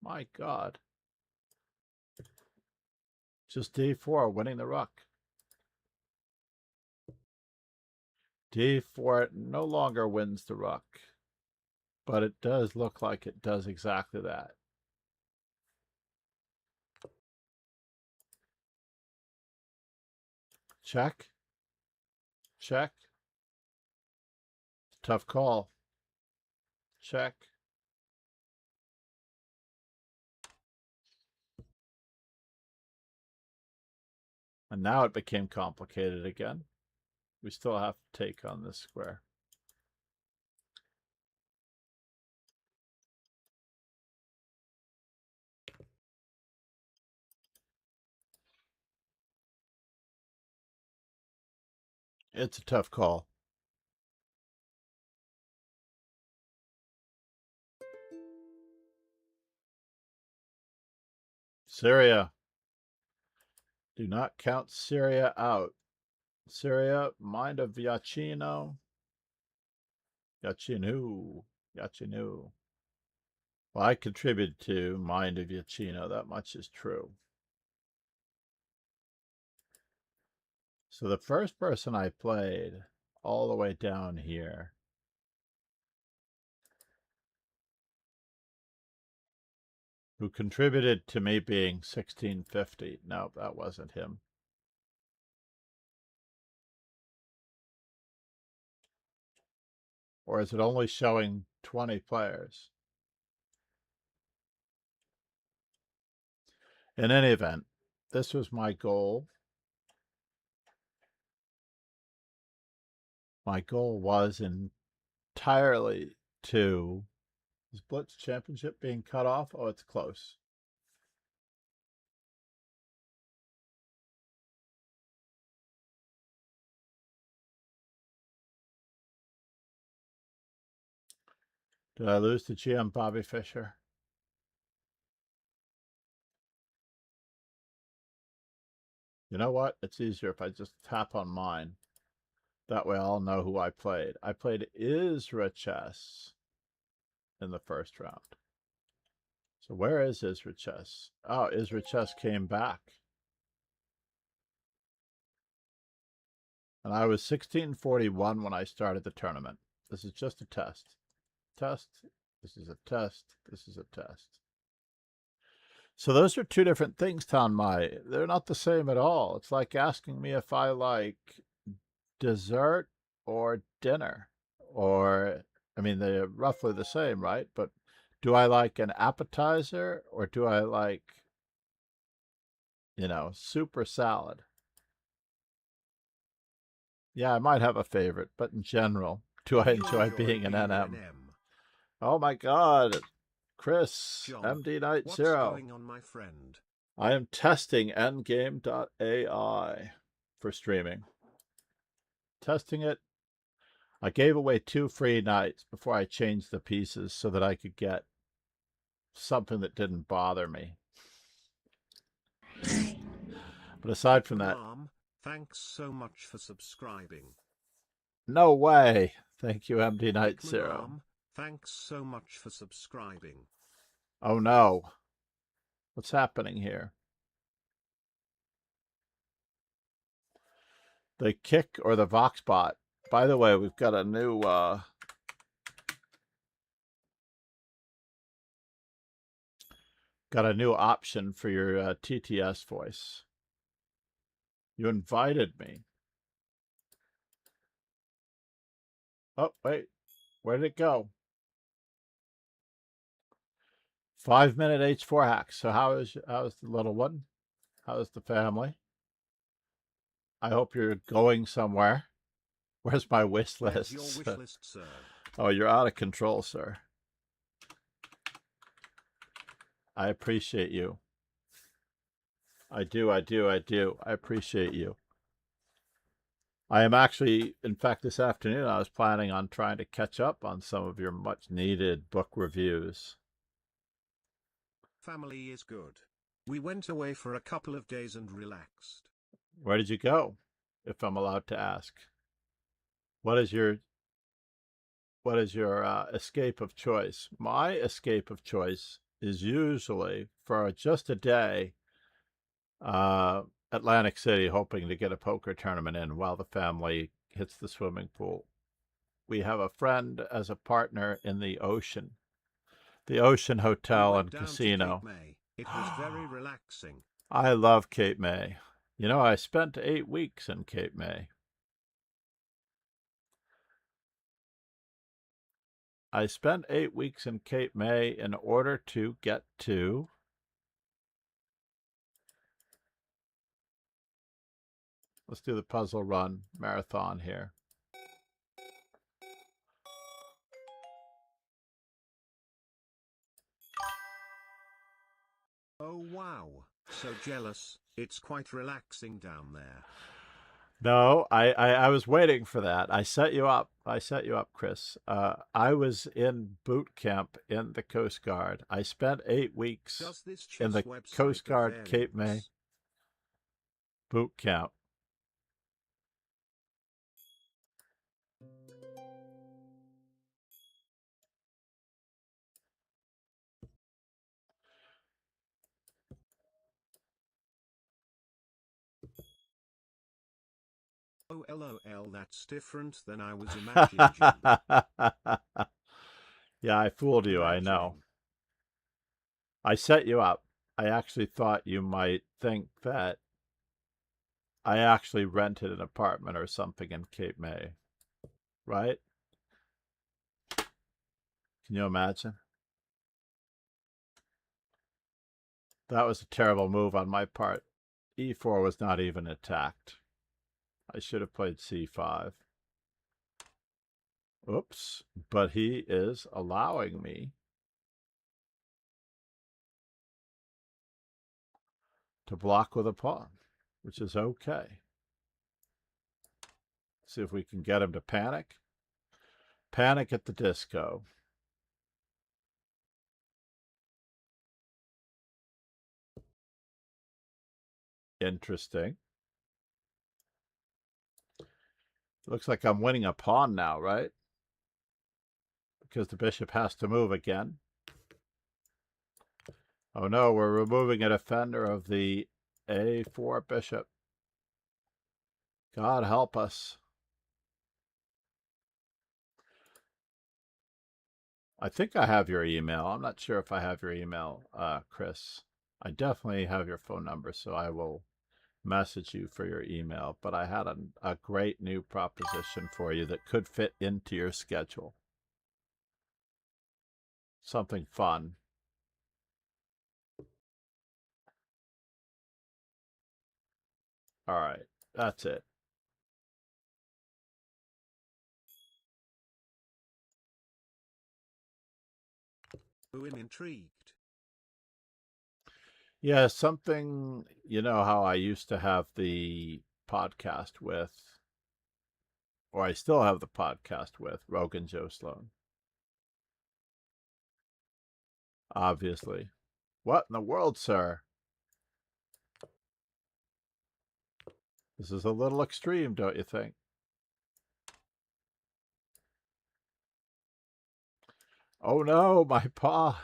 My God. Just d4 winning the rook. d4 no longer wins the rook, but it does look like it does exactly that. Check. Check. Tough call. Check. And now it became complicated again. We still have to take on this square. It's a tough call. Syria. Do not count Syria out. Syria, mind of Yachino. Yachinu. Yachinu. Well, I contributed to Mind of Yachino. That much is true. So the first person I played all the way down here who contributed to me being 1650. No, that wasn't him. Or is it only showing 20 players? In any event, this was my goal. My goal was entirely to... Is Blitz Championship being cut off? Oh, it's close. Did I lose to GM Bobby Fischer? You know what? It's easier if I just tap on mine. That way I'll know who I played. I played Lichess in the first round. So where is Lichess? Oh, Lichess came back. And I was 1641 when I started the tournament. This is just a test. Test. This is a test. This is a test. So those are two different things, Tanmai. They're not the same at all. It's like asking me if I like dessert or dinner. Or, I mean, they're roughly the same, right? But Do I like an appetizer or do I like, super salad? Yeah, I might have a favorite, but in general, do I enjoy being an NM? Oh my God, Chris, John, MD90. what's going on, my friend? I am testing Endgame.ai for streaming. Testing it. I gave away 2 free nights before I changed the pieces so that I could get something that didn't bother me. But aside from that, Mom, thanks so much for subscribing. no way. Thank you, MD90. Mom, thanks so much for subscribing. Oh no. What's happening here? The Kick or the Voxbot. By the way, we've got a new option for your TTS voice. You invited me. Oh, wait. Where did it go? 5-minute H4 hacks. So how's the little one? How's the family? I hope you're going somewhere. Where's my wish list? Your wish list, sir. Oh, you're out of control, sir. I appreciate you. I do. I appreciate you. I am actually, in fact, this afternoon, I was planning on trying to catch up on some of your much needed book reviews. Family is good. We went away for a couple of days and relaxed. Where did you go, if I'm allowed to ask? What is your escape of choice? My escape of choice is usually for just a day, Atlantic City, hoping to get a poker tournament in while the family hits the swimming pool. We have a friend as a partner in the Ocean Hotel and Casino. It was very relaxing. I love Cape May. I spent 8 weeks in Cape May. I spent 8 weeks in Cape May in order to get to let's do the puzzle run marathon here. Oh wow, so jealous. It's quite relaxing down there. No, I was waiting for that. I set you up, Chris. I was in boot camp in the Coast Guard. I spent 8 weeks in the Coast Guard Cape May boot camp. Oh, LOL, that's different than I was imagining. Yeah, I fooled you, I know. I set you up. I actually thought you might think that I actually rented an apartment or something in Cape May. Right? Can you imagine? That was a terrible move on my part. E4 was not even attacked. I should have played C5. Oops. But he is allowing me to block with a pawn, which is okay. See if we can get him to panic. Panic at the disco. Interesting. Looks like I'm winning a pawn now, right? Because the bishop has to move again. Oh no, we're removing a defender of the A4 bishop. God help us. I think I have your email. I'm not sure if I have your email, Chris. I definitely have your phone number, so I will message you for your email. But I had a great new proposition for you that could fit into your schedule. something fun. All right, that's it. I'm intrigued. Yeah, something, you know how I used to have the podcast with, or I still have the podcast with Rogan Joe Sloan. Obviously. What in the world, sir? This is a little extreme, don't you think? Oh no, my pawn.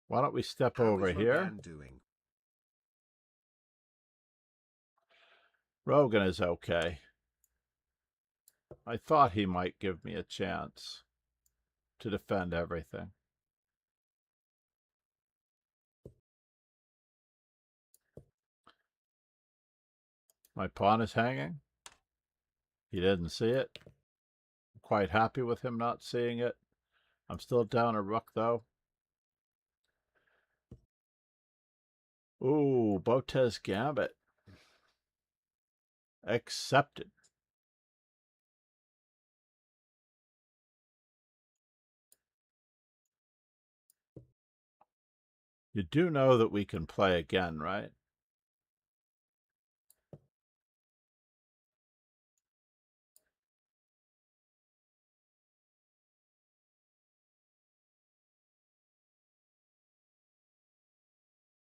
Why don't we step How over is here? Rogan doing? Rogan is okay. I thought he might give me a chance to defend everything. My pawn is hanging. He didn't see it. I'm quite happy with him not seeing it. I'm still down a rook, though. Ooh, Botez Gambit. Accepted. You do know that we can play again, right?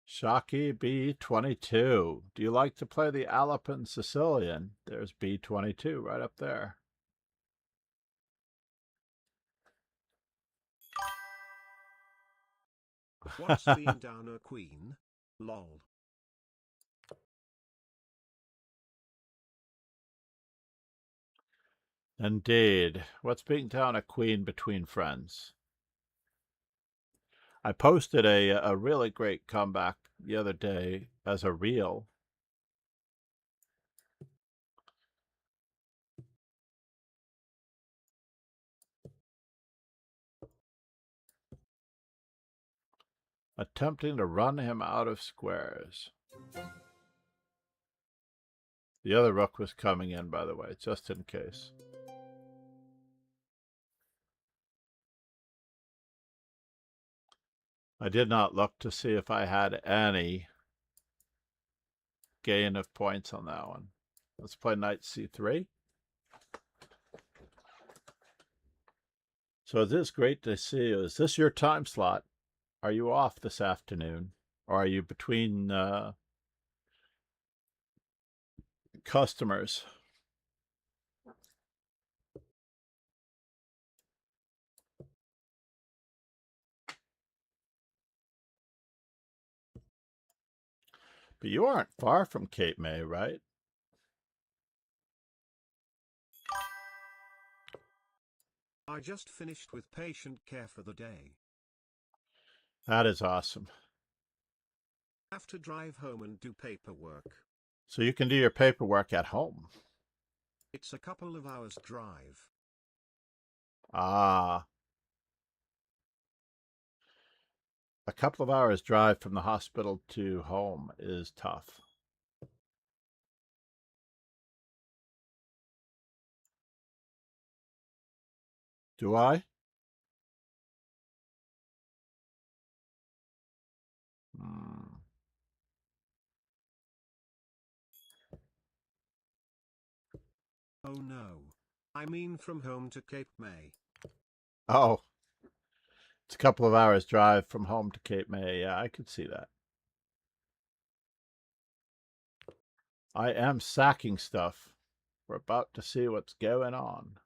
Shocky B22. Do you like to play the Alapin Sicilian? There's B22 right up there. What's being down a queen? Lol. Indeed. What's being down a queen between friends? I posted a really great comeback the other day as a reel. Attempting to run him out of squares. The other rook was coming in, by the way, just in case. I did not look to see if I had any gain of points on that one. Let's play knight c3. So it is great to see you. Is this your time slot? Are you off this afternoon? Or are you between customers? But you aren't far from Cape May, right? I just finished with patient care for the day. That is awesome. Have to drive home and do paperwork. So you can do your paperwork at home. It's a couple of hours drive. Ah. A couple of hours drive from the hospital to home is tough. Do I? Oh no. I mean from home to Cape May. Oh. It's a couple of hours drive from home to Cape May. Yeah, I could see that. I am sacking stuff. We're about to see what's going on.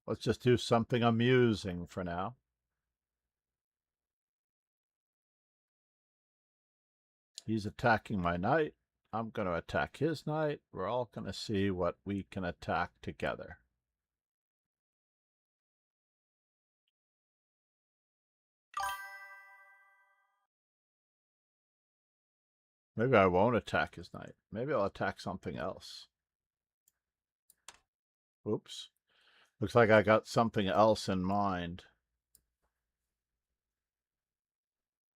Let's just do something amusing for now. He's attacking my knight. I'm going to attack his knight. We're all going to see what we can attack together. Maybe I won't attack his knight. Maybe I'll attack something else. Oops. Looks like I got something else in mind.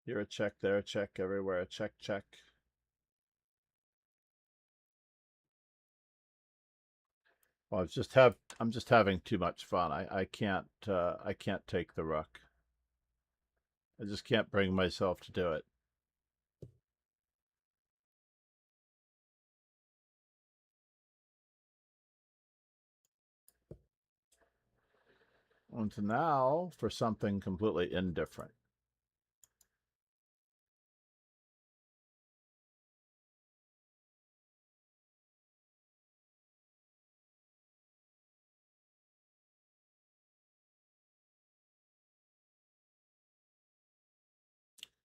Here a check, there a check, everywhere a check, check. Well, I'm just having too much fun. I can't take the rook. I just can't bring myself to do it. And now for something completely indifferent.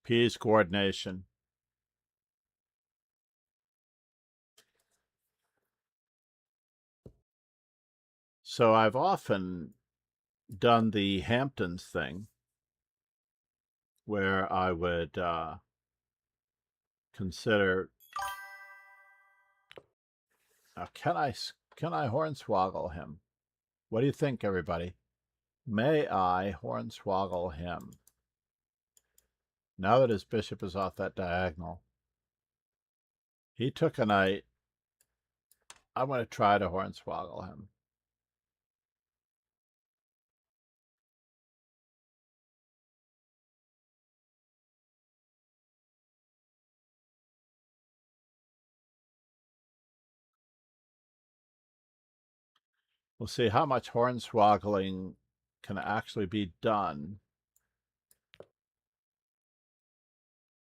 Piece coordination. So I've often done the Hamptons thing where I would consider, can I hornswoggle him? What do you think, everybody? May I hornswoggle him? Now that his bishop is off that diagonal. He took a knight. I'm going to try to hornswoggle him. We'll see how much hornswoggling can actually be done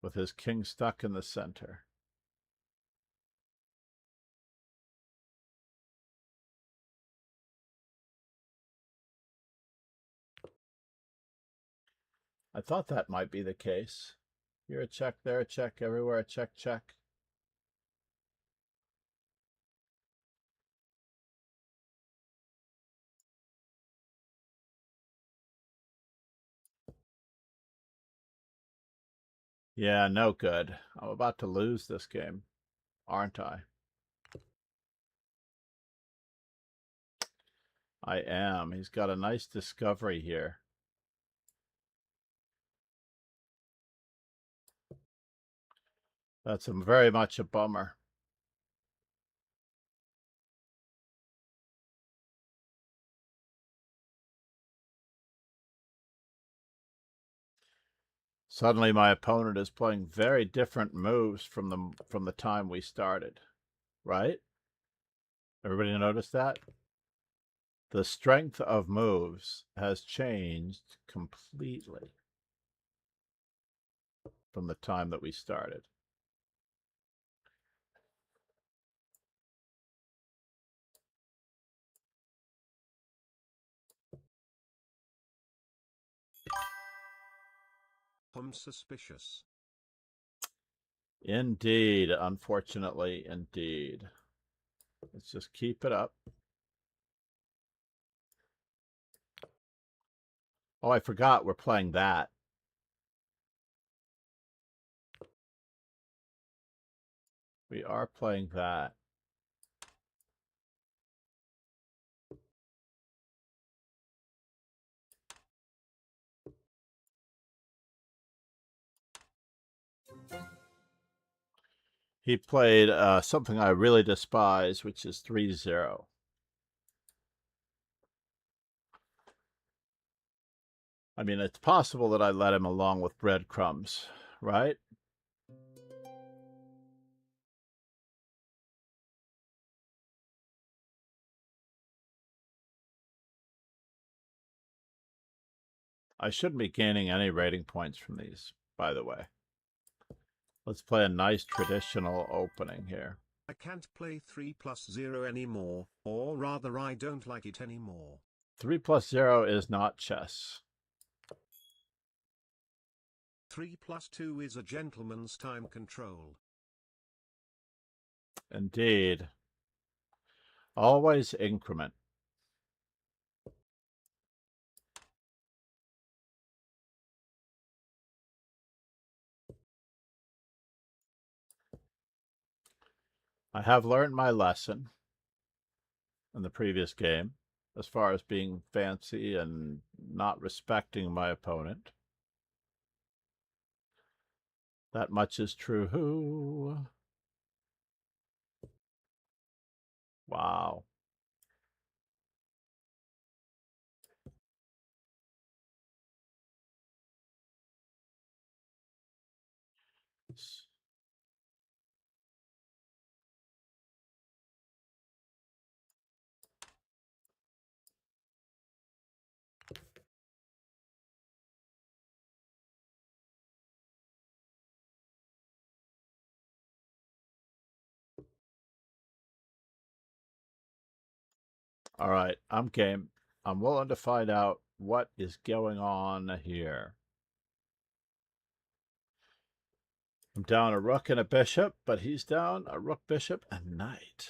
with his king stuck in the center. I thought that might be the case. Here a check, there a check, everywhere a check, check. Yeah, no good. I'm about to lose this game, aren't I? I am. He's got a nice discovery here. That's very much a bummer. Suddenly my opponent is playing very different moves from the time we started, right? Everybody notice that? The strength of moves has changed completely from the time that we started. I'm suspicious. Indeed, unfortunately, indeed. Let's just keep it up. Oh, I forgot we're playing that. We are playing that. He played something I really despise, which is 3-0. I mean, it's possible that I let him along with breadcrumbs, right? I shouldn't be gaining any rating points from these, by the way. Let's play a nice traditional opening here. I can't play 3+0 anymore, or rather I don't like it anymore. 3+0 is not chess. 3+2 is a gentleman's time control. Indeed. Always increment. I have learned my lesson in the previous game. as far as being fancy and not respecting my opponent. That much is true. Wow. All right, I'm game. I'm willing to find out what is going on here. I'm down a rook and a bishop, but he's down a rook, bishop, and knight.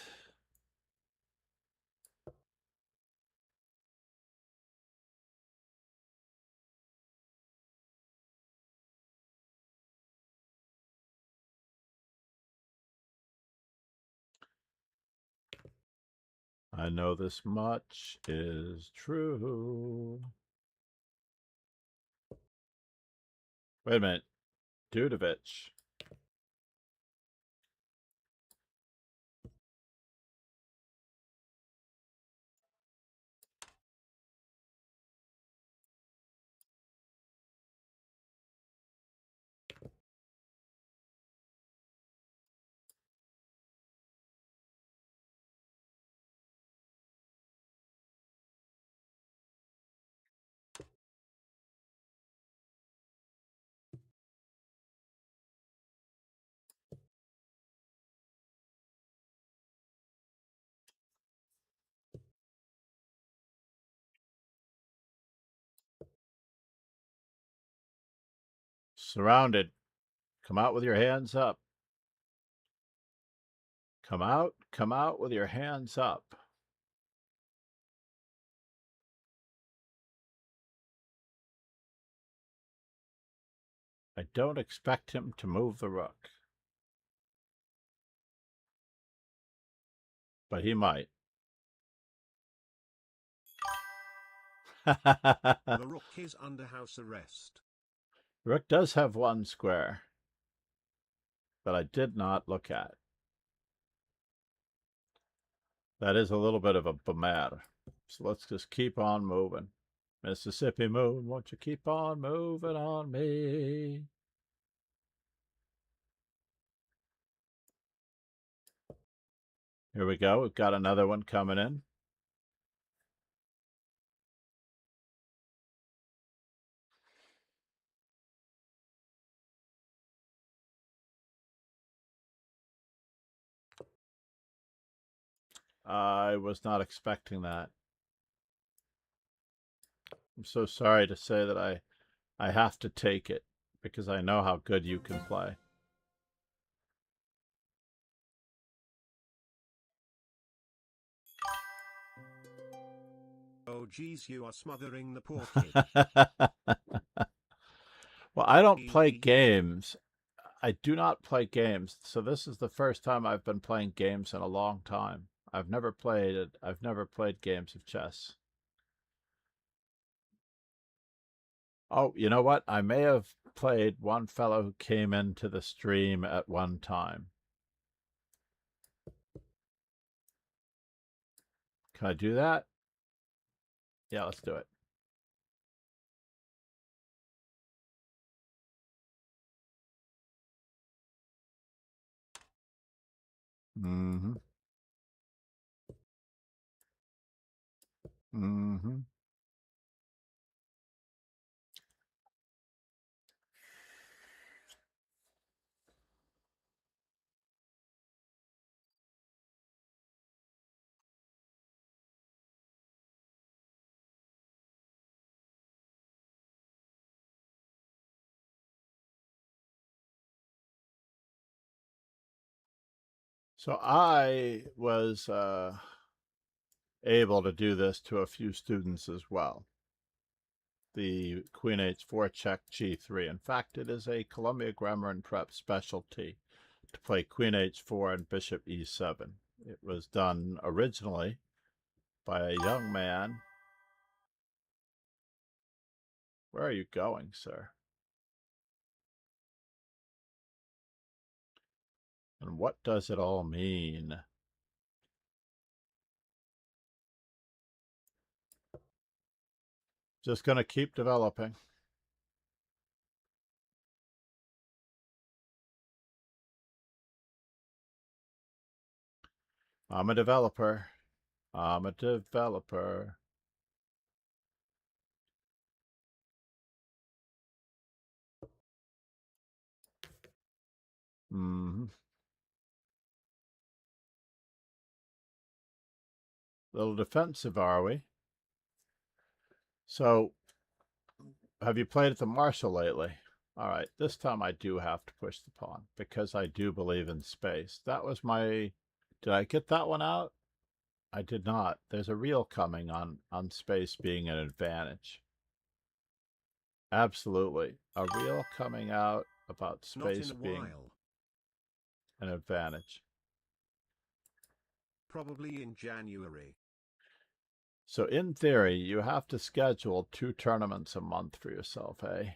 I know this much is true. Wait a minute. Dudovich. Surrounded. Come out with your hands up. Come out with your hands up. I don't expect him to move the rook. But he might. The rook is under house arrest. Rook does have one square that I did not look at. That is a little bit of a bummer. So let's just keep on moving. Mississippi moon, won't you keep on moving on me? Here we go. We've got another one coming in. I was not expecting that. I'm so sorry to say that I have to take it because I know how good you can play. Oh geez, you are smothering the poor kid. Well, I don't play games. I do not play games. So this is the first time I've been playing games in a long time. I've never played it. I've never played games of chess. Oh, you know what? I may have played one fellow who came into the stream at one time. Can I do that? Yeah, let's do it. Mm-hmm. Mm-hmm. So I was able to do this to a few students as well. The Queen H4 check G3. In fact, it is a Columbia Grammar and Prep specialty to play Queen H4 and Bishop E7. It was done originally by a young man. Where are you going, sir? And what does it all mean? Just going to keep developing. I'm a developer. I'm a developer. Little defensive, are we? So, have you played at the Marshall lately? All right, this time I do have to push the pawn because I do believe in space. That was my... Did I get that one out? I did not. There's a reel coming on space being an advantage. Absolutely. A reel coming out about space being an advantage. Probably in January. So in theory, you have to schedule 2 tournaments a month for yourself, eh?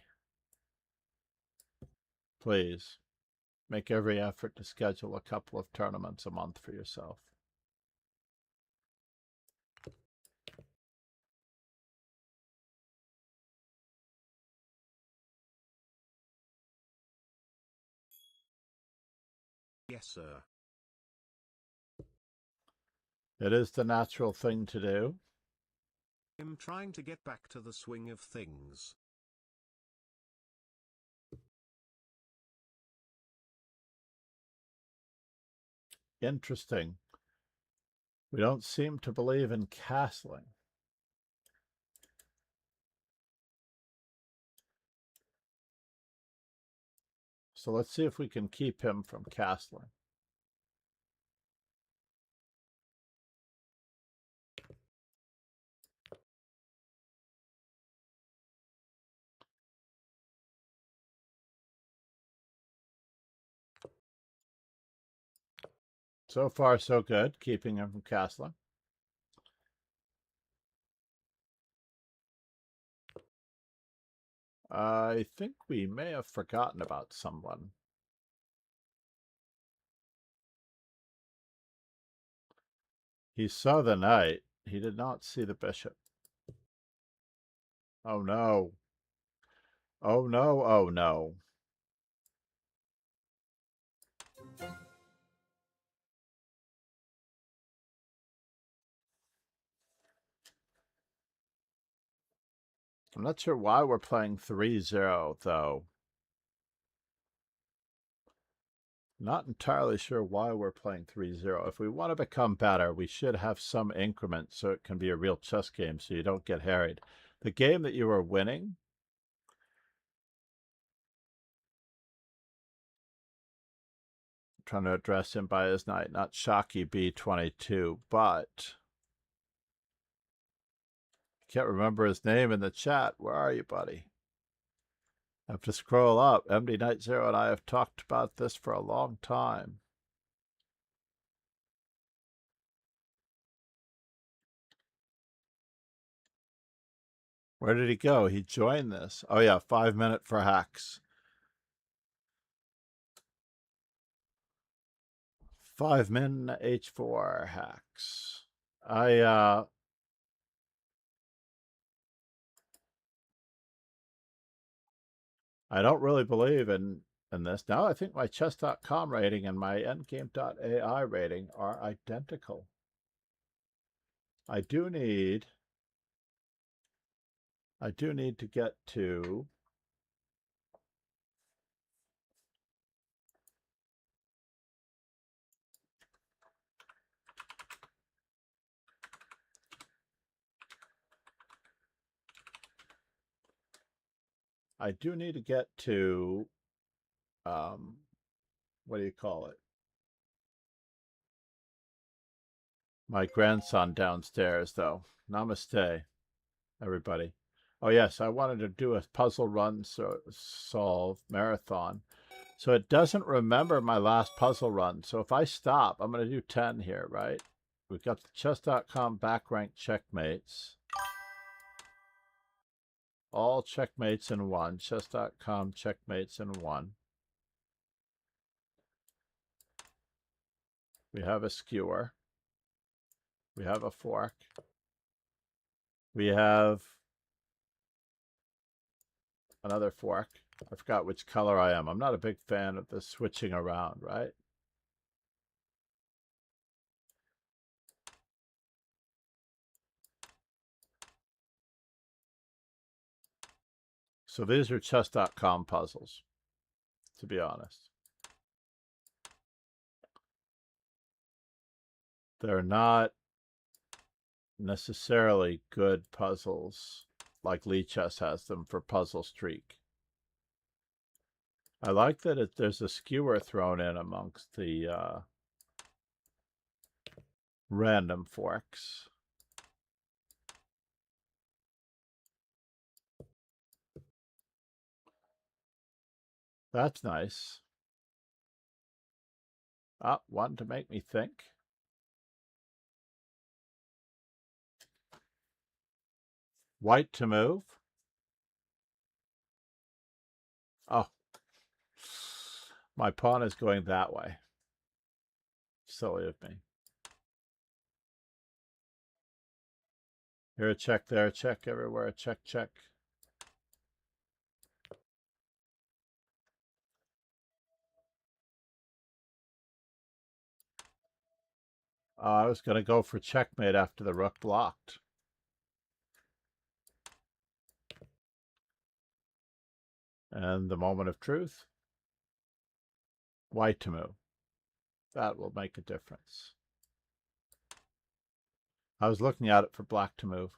Please, make every effort to schedule a couple of tournaments a month for yourself. Yes, sir. It is the natural thing to do. I'm trying to get back to the swing of things. Interesting. We don't seem to believe in castling. So let's see if we can keep him from castling. So far, so good, keeping him from castling. I think we may have forgotten about someone. He saw the knight. He did not see the bishop. Oh no. Oh no, oh no. I'm not sure why we're playing 3-0, though. Not entirely sure why we're playing 3-0. If we want to become better, we should have some increment so it can be a real chess game so you don't get harried. The game that you were winning, I'm trying to address him by his knight, not Shocky B22, but can't remember his name in the chat. Where are you, buddy? I have to scroll up. MD Knight Zero and I have talked about this for a long time. Where did he go? He joined this. Oh yeah, 5 minute for hacks. 5 min H4 hacks. I don't really believe in this. Now I think my chess.com rating and my Endgame.ai rating are identical. I do need to get to what do you call it? My grandson downstairs, though. Namaste, everybody. Oh, yes, I wanted to do a puzzle run solve marathon. So it doesn't remember my last puzzle run. So if I stop, I'm going to do 10 here, right? We've got the chess.com back ranked checkmates. All checkmates in one. Chess.com checkmates in one. We have a skewer. We have a fork. We have another fork. I forgot which color I am. I'm not a big fan of the switching around, right? So these are chess.com puzzles, to be honest. They're not necessarily good puzzles like Lichess has them for Puzzle Streak. I like that there's a skewer thrown in amongst the random forks. That's nice. Ah, one to make me think. White to move. Oh, my pawn is going that way. Silly of me. Here a check, there a check, everywhere a check, check. I was going to go for checkmate after the rook blocked. And the moment of truth. White to move. That will make a difference. I was looking at it for black to move.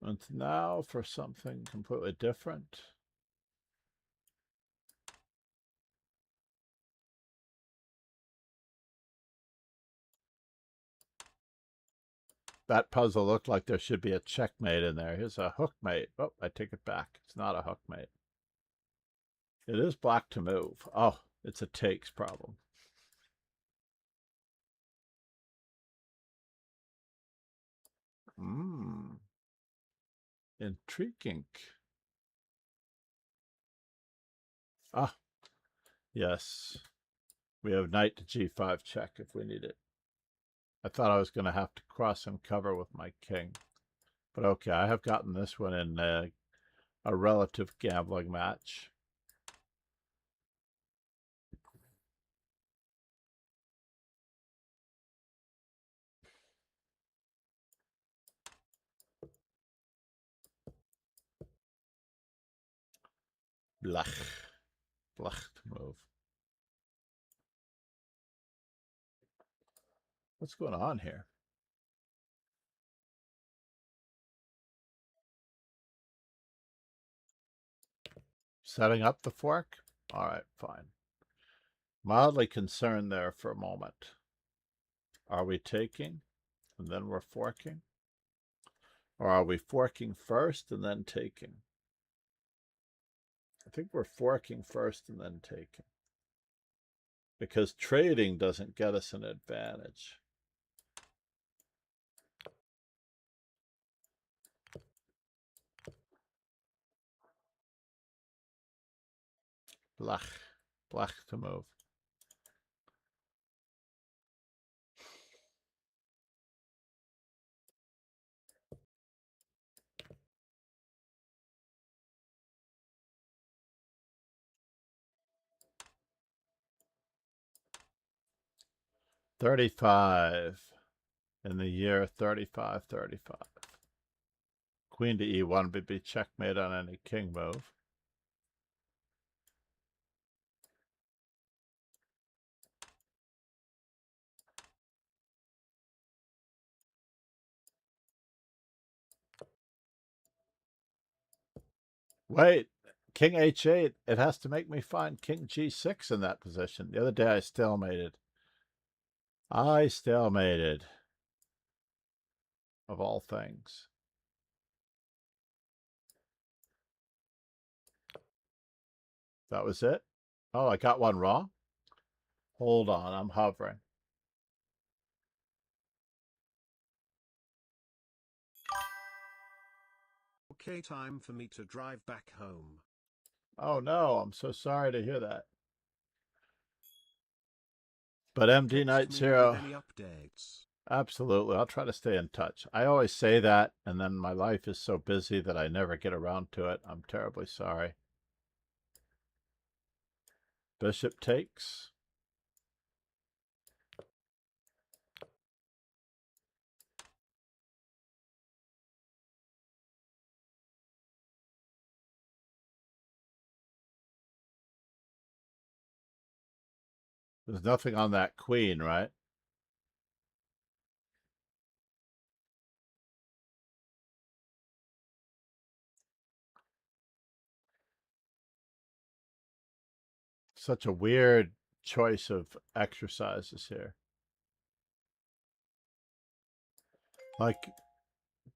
And now for something completely different. That puzzle looked like there should be a checkmate in there. Here's a hookmate. Oh, I take it back. It's not a hookmate. It is black to move. Oh, it's a takes problem. Intriguing. Ah, yes. We have knight to g5 check if we need it. I thought I was going to have to cross and cover with my king. But okay, I have gotten this one in a relative gambling match. Blech. Blech to move. What's going on here? Setting up the fork? All right, fine. Mildly concerned there for a moment. Are we taking and then we're forking? Or are we forking first and then taking? I think we're forking first and then taking. Because trading doesn't get us an advantage. Blech. Blech to move. $35 in the year 35. Queen to e1 would be checkmate on any king move. Wait, king h8. It has to make me find king g6 in that position. The other day I stalemated. Of all things. That was it? Oh, I got one wrong? Hold on, I'm hovering. Okay, time for me to drive back home. Oh no, I'm so sorry to hear that. But MD Text Night me Zero, with any updates. absolutely. I'll try to stay in touch. I always say that, and then my life is so busy that I never get around to it. I'm terribly sorry. Bishop takes. There's nothing on that queen, right? Such a weird choice of exercises here. Like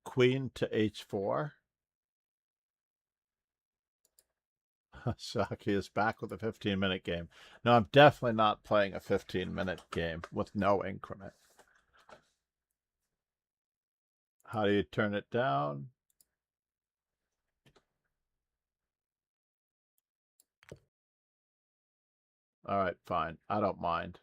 queen to h4. Saki is back with a 15-minute game. No, I'm definitely not playing a 15-minute game with no increment. How do you turn it down? All right, fine. I don't mind.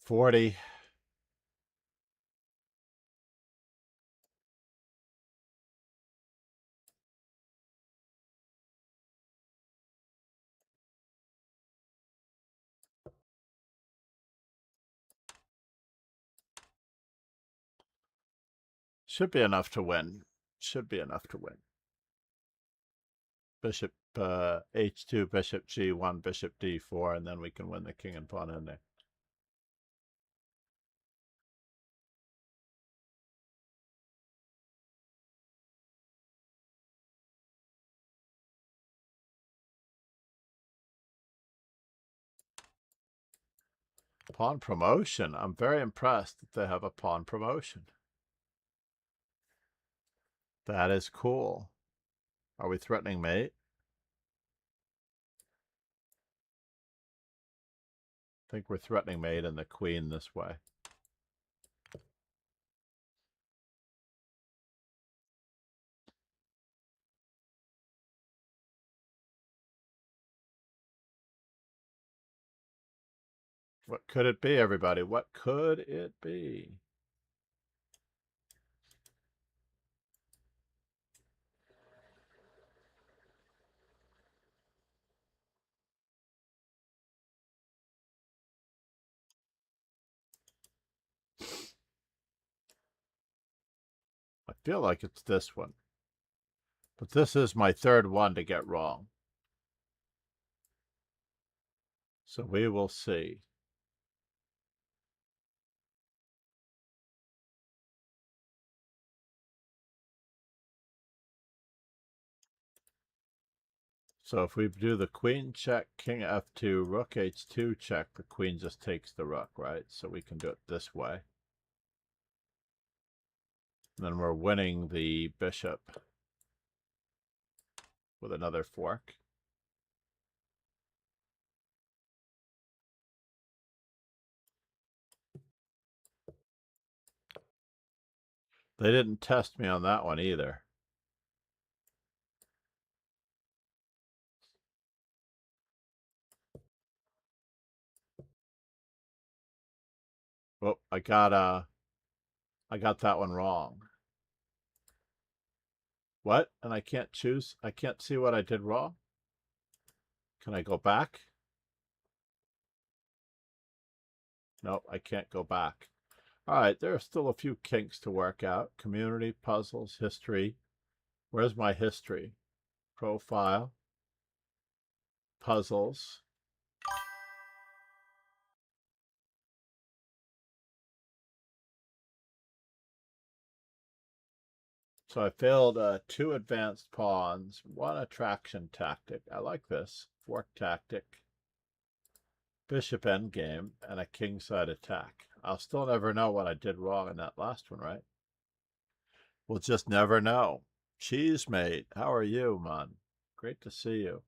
$40. Should be enough to win. Should be enough to win. Bishop h2, bishop g1, bishop d4, and then we can win the king and pawn in there. Pawn promotion. I'm very impressed that they have a pawn promotion. That is cool. Are we threatening mate? I think we're threatening mate and the queen this way. What could it be, everybody? What could it be? I feel like it's this one. But this is my third one to get wrong. So we will see. So if we do the queen check, king f2, rook h2 check, the queen just takes the rook, right? So we can do it this way. And then we're winning the bishop with another fork. They didn't test me on that one either. Oh, I got that one wrong. What? And I can't choose? I can't see what I did wrong? Can I go back? No, I can't go back. All right, there are still a few kinks to work out. Community, puzzles, history. Where's my history? Profile. Puzzles. So I failed 2 advanced pawns, 1 attraction tactic. I like this. Fork tactic. Bishop endgame, and a kingside attack. I'll still never know what I did wrong in that last one, right? We'll just never know. Cheese mate, how are you, man? Great to see you.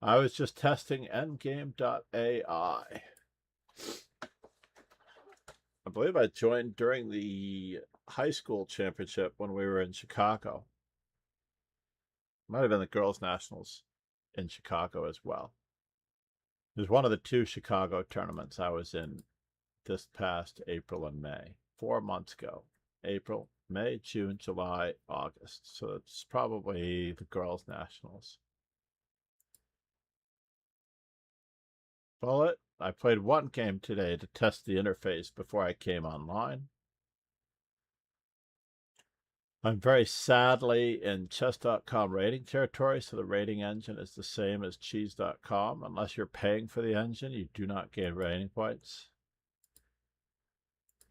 I was just testing Endgame.ai. I believe I joined during the high school championship when we were in Chicago. Might have been the girls' nationals in Chicago as well. It was one of the 2 Chicago tournaments I was in this past April and May. 4 months ago. April, May, June, July, August. So it's probably the girls' nationals. Bullet, I played 1 game today to test the interface before I came online. I'm very sadly in chess.com rating territory, so the rating engine is the same as cheese.com. Unless you're paying for the engine, you do not gain rating points.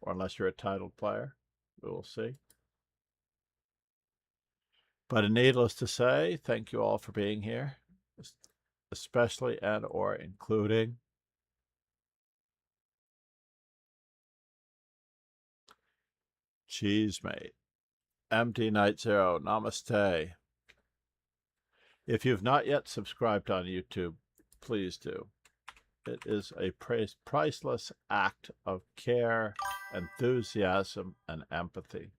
Or unless you're a titled player. We will see. But needless to say, thank you all for being here, especially and or including Cheese Mate, MD Night Zero, Namaste. If you've not yet subscribed on YouTube, please do. It is a priceless act of care, enthusiasm, and empathy.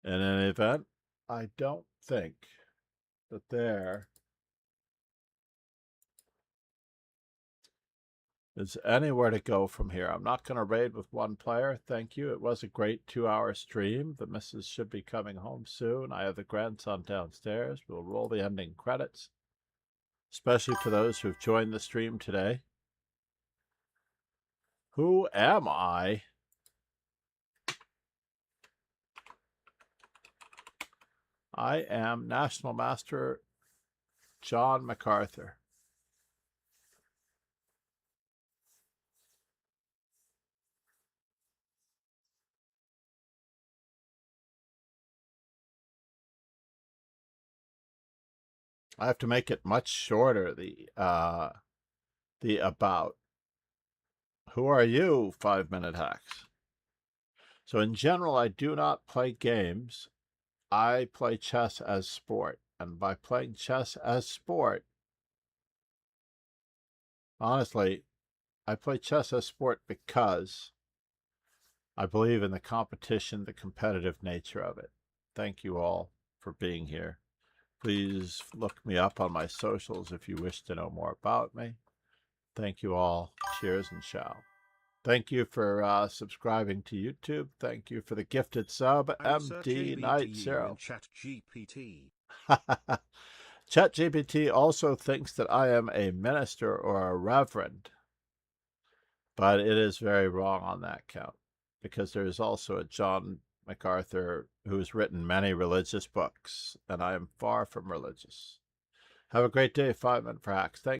In any event, I don't think that there is anywhere to go from here. I'm not going to raid with 1 player. Thank you. It was a great 2-hour stream. The missus should be coming home soon. I have the grandson downstairs. We'll roll the ending credits, especially for those who've joined the stream today. Who am I? I am National Master John MacArthur. I have to make it much shorter, the about. Who are you, 5-minute hacks? So in general, I do not play games. I play chess as sport. And by playing chess as sport, honestly, I play chess as sport because I believe in the competition, the competitive nature of it. Thank you all for being here. Please look me up on my socials if you wish to know more about me. Thank you all. Cheers and ciao. Thank you for subscribing to YouTube. Thank you for the gifted sub, MD Night Zero. ChatGPT. ChatGPT also thinks that I am a minister or a reverend, but it is very wrong on that count, because there is also a John MacArthur who has written many religious books, and I am far from religious. Have a great day, 5 Minute Hacks. Thank